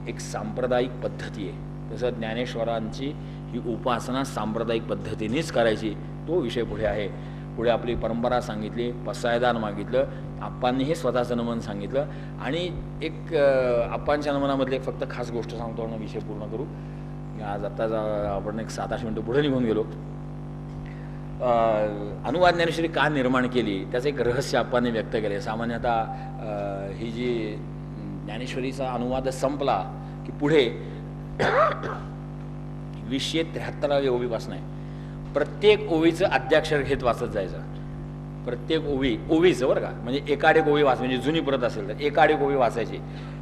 एक सांप्रदायिक पद्धती आहे. तसं ज्ञानेश्वरांची ही उपासना सांप्रदायिक पद्धतीनेच करायची, तो विषय पुढे आहे. पुढे आपली परंपरा सांगितली, पसायदान मागितलं, आप्पांनीही स्वतःचं नमन सांगितलं. आणि एक आप्पांच्या नमनामधले एक फक्त खास गोष्ट सांगतो आणि विषय पूर्ण करू. आज आत्ता आपण एक 7-8 मिनटं पुढे निघून गेलो. अनुवाद ज्ञानेश्वरी का निर्माण केली त्याचं एक रहस्य आप्पांनी व्यक्त केले. सामान्यतः ही जी ज्ञानेश्वरीचा अनुवाद संपला की पुढे 273 ओवीपासून आहे. प्रत्येक ओवीचं आद्याक्षर घेत वाचत जायचं. प्रत्येक ओवीचं बरं का, म्हणजे एकाडेक ओवी वाच, म्हणजे जुनी परत असेल तर एकाडेक ओवी वाचायची.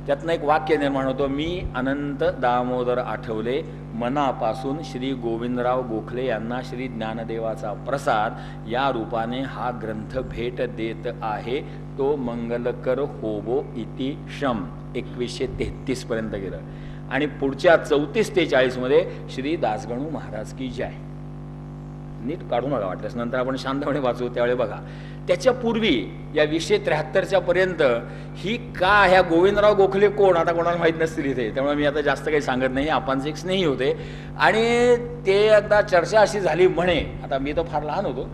त्यातनं एक वाक्य निर्माण होतं, मी अनंत दामोदर आठवले मनापासून श्री गोविंदराव गोखले यांना श्री ज्ञानदेवाचा प्रसाद या रूपाने हा ग्रंथ भेट देत आहे, तो मंगलकर होबो इति शम. 2133 पर्यंत गेलं. आणि पुढच्या 34 ते 40 मध्ये श्री दासगणू महाराज की जय. नीट काढू नका वाटल्यास, नंतर आपण शांतपणे वाचू त्यावेळी बघा. त्याच्या पूर्वी या 273 पर्यंत ही का, ह्या गोविंदराव गोखले कोण आता कोणाला माहीत नसतील इथे, त्यामुळे मी आता जास्त काही सांगत नाही. आपणचे एक स्नेही होते आणि ते आता चर्चा अशी झाली म्हणे, आता मी तर फार लहान होतो,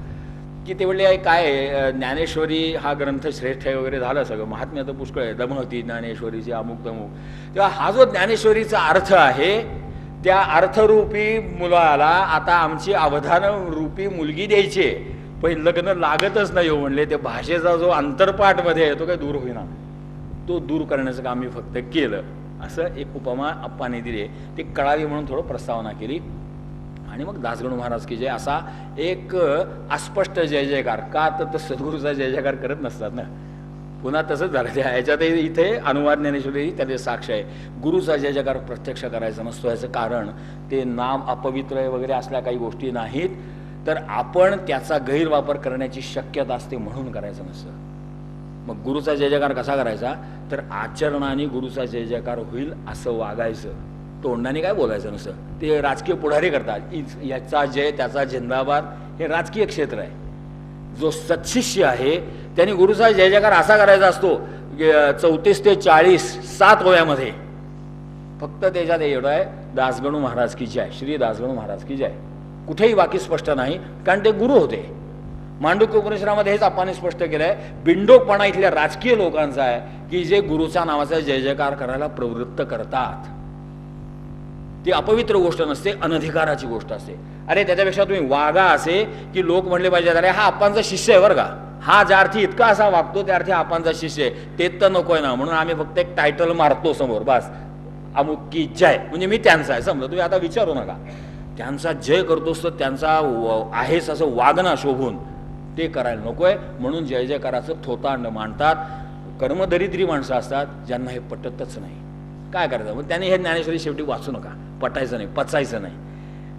की ते म्हणले काय ज्ञानेश्वरी हा ग्रंथ श्रेष्ठ आहे वगैरे, झालं सगळं, महात्म्य तर पुष्कळ आहे, दमहती ज्ञानेश्वरीची अमुक तमुक. तेव्हा हा जो ज्ञानेश्वरीचा अर्थ आहे त्या अर्थरूपी मुलाला आता आमची अवधान रूपी मुलगी द्यायची, पण लग्न लागतच नाही हो म्हणले. ते भाषेचा जो अंतरपाठमध्ये आहे तो काही दूर होईना, तो दूर करण्याचं काम मी फक्त केलं. असं एक उपमा आप्पाने दिली, ती कळावी म्हणून थोडं प्रस्तावना केली. आणि मग दासगणू महाराज की जय असा एक अस्पष्ट जय जयकार. का तर सद्गुरूचा जय जयकार करत नसतात ना. पुन्हा तसंच झालं त्या ह्याच्यातही इथे अनुवाद ज्ञानेश्वरी त्याचे साक्ष आहे. गुरुचा जय जयकार प्रत्यक्ष करायचा नसतो. ह्याचं कारण ते नाम अपवित्र वगैरे असल्या काही गोष्टी नाहीत, तर आपण त्याचा गैरवापर करण्याची शक्यता असते म्हणून करायचं नसतं. मग गुरुचा जय जयकार कसा करायचा, तर आचरणाने गुरुचा जय जयकार होईल असं वागायचं, तोंडाने काय बोलायचं नसतं. ते राजकीय पुढारी करतात, याचा जय त्याचा जिंदाबाद, हे राजकीय क्षेत्र आहे. जो सत्शिष्य आहे त्याने गुरुचा जय जयकार असा करायचा असतो 34 ते 40 7 ओव्यामध्ये. फक्त त्याच्यात एवढं आहे, दासगणू महाराज की जय, श्री दासगणू महाराज की जय. कुठेही बाकी स्पष्ट नाही, कारण ते गुरु होते. मांडुक्य उपनिषदामध्ये हेच आपण स्पष्ट केलंय. बिंडोकपणा इथल्या राजकीय लोकांचा आहे की जे गुरुच्या नावाचा जय जयकार करायला प्रवृत्त करतात. ती अपवित्र गोष्ट नसते, अनधिकाराची गोष्ट असते. अरे त्याच्यापेक्षा तुम्ही वागा असे की लोक म्हणले पाहिजेत अरे हा आपांचा शिष्य आहे बरं का, हा ज्या अर्थी इतका असा वागतो त्या अर्थी आपांचा शिष्य आहे, ते तर नकोय ना, म्हणून आम्ही फक्त एक टायटल मारतो समोर, बस अमुक की जय, म्हणजे मी त्यांचा आहे समजा. तुम्ही आता विचारू नका, त्यांचा जय करतोस तर त्यांचा आहेस असं वागणं शोभून ते करायला नकोय. म्हणून जय जयकाराचं थोतांड मांडतात. कर्मदरिद्री माणसं असतात ज्यांना हे पटतच नाही. काय करायचं मग त्यांनी हे ज्ञानेश्वरी शेवटी वाचू नका, पटायचं नाही, पचायचं नाही.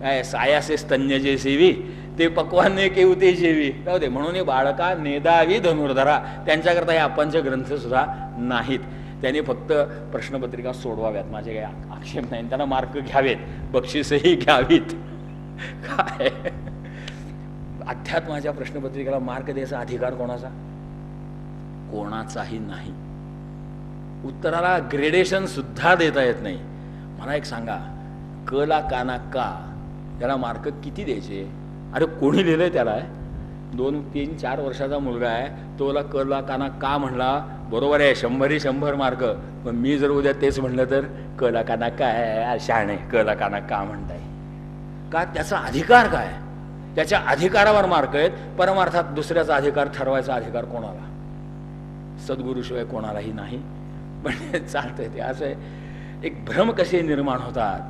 काय सायासे स्तन्य जे सेवी ते पक्वाने केवते जेवी जाऊ दे. म्हणून हे बाळका नेदावी धनुर्धरा, त्यांच्याकरता हे आपणचे ग्रंथ सुद्धा नाहीत. त्यांनी फक्त प्रश्नपत्रिका सोडवाव्यात, माझे काही आक्षेप नाही. त्यांना मार्क घ्यावेत, बक्षीसही घ्यावीत. काय अध्यात्माच्या प्रश्नपत्रिकेला मार्क द्यायचा अधिकार कोणाचा? कोणाचाही नाही. उत्तराला ग्रेडेशन सुद्धा देता येत नाही. मला एक सांगा, क ला काना का त्याला मार्क किती द्यायचे? अरे कोणी लिहिलंय त्याला? 2, 3, 4 वर्षाचा मुलगा आहे, तोला क ला काना का म्हणला, बरोबर आहे, 100 मार्क. पण मी जर उद्या तेच म्हणलं तर क ला काना काय शहाणे, क ला काना का म्हणताय का? त्याचा अधिकार काय? त्याच्या अधिकारावर मार्क आहेत. परमार्थात दुसऱ्याचा अधिकार ठरवायचा अधिकार कोणाला? सद्गुरूशिवाय कोणालाही नाही. पण चालतंय ते असं आहे. एक भ्रम कसे निर्माण होतात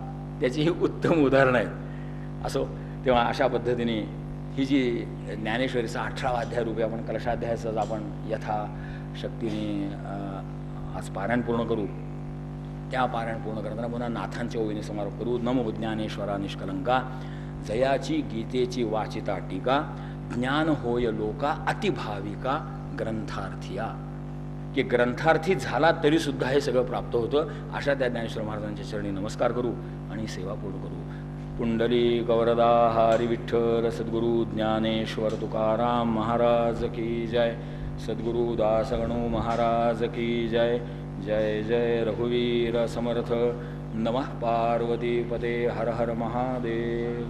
त्याची ही उत्तम उदाहरणं आहेत. असो, तेव्हा अशा पद्धतीने ही जी ज्ञानेश्वरीचा 18वा अध्याय रूपी आपण कलशाध्यायाचाच आपण यथाशक्तीने आज पारायण पूर्ण करू. त्या पारायण पूर्ण करताना पुन्हा नाथांच्या ओवीने समारोप करू. नमो ज्ञानेश्वरा निष्कलंका, जयाची गीतेची वाचिता टीका, ज्ञान होय लोका अतिभाविका ग्रंथार्थिया. की ग्रंथार्थी झाला तरी सुद्धा हे सगळं प्राप्त होतं. अशा त्या ज्ञानेश्वर महाराजांच्या चरणी नमस्कार करू आणि सेवा पूर्ण करू. पुंडली गौरदा हरी विठ्ठल सद्गुरु ज्ञानेश्वर तुकाराम महाराज की जय. सद्गुरु दासगणू महाराज की जय. जय जय रघुवीर समर्थ. नमः पार्वती पते हर हर महादेव.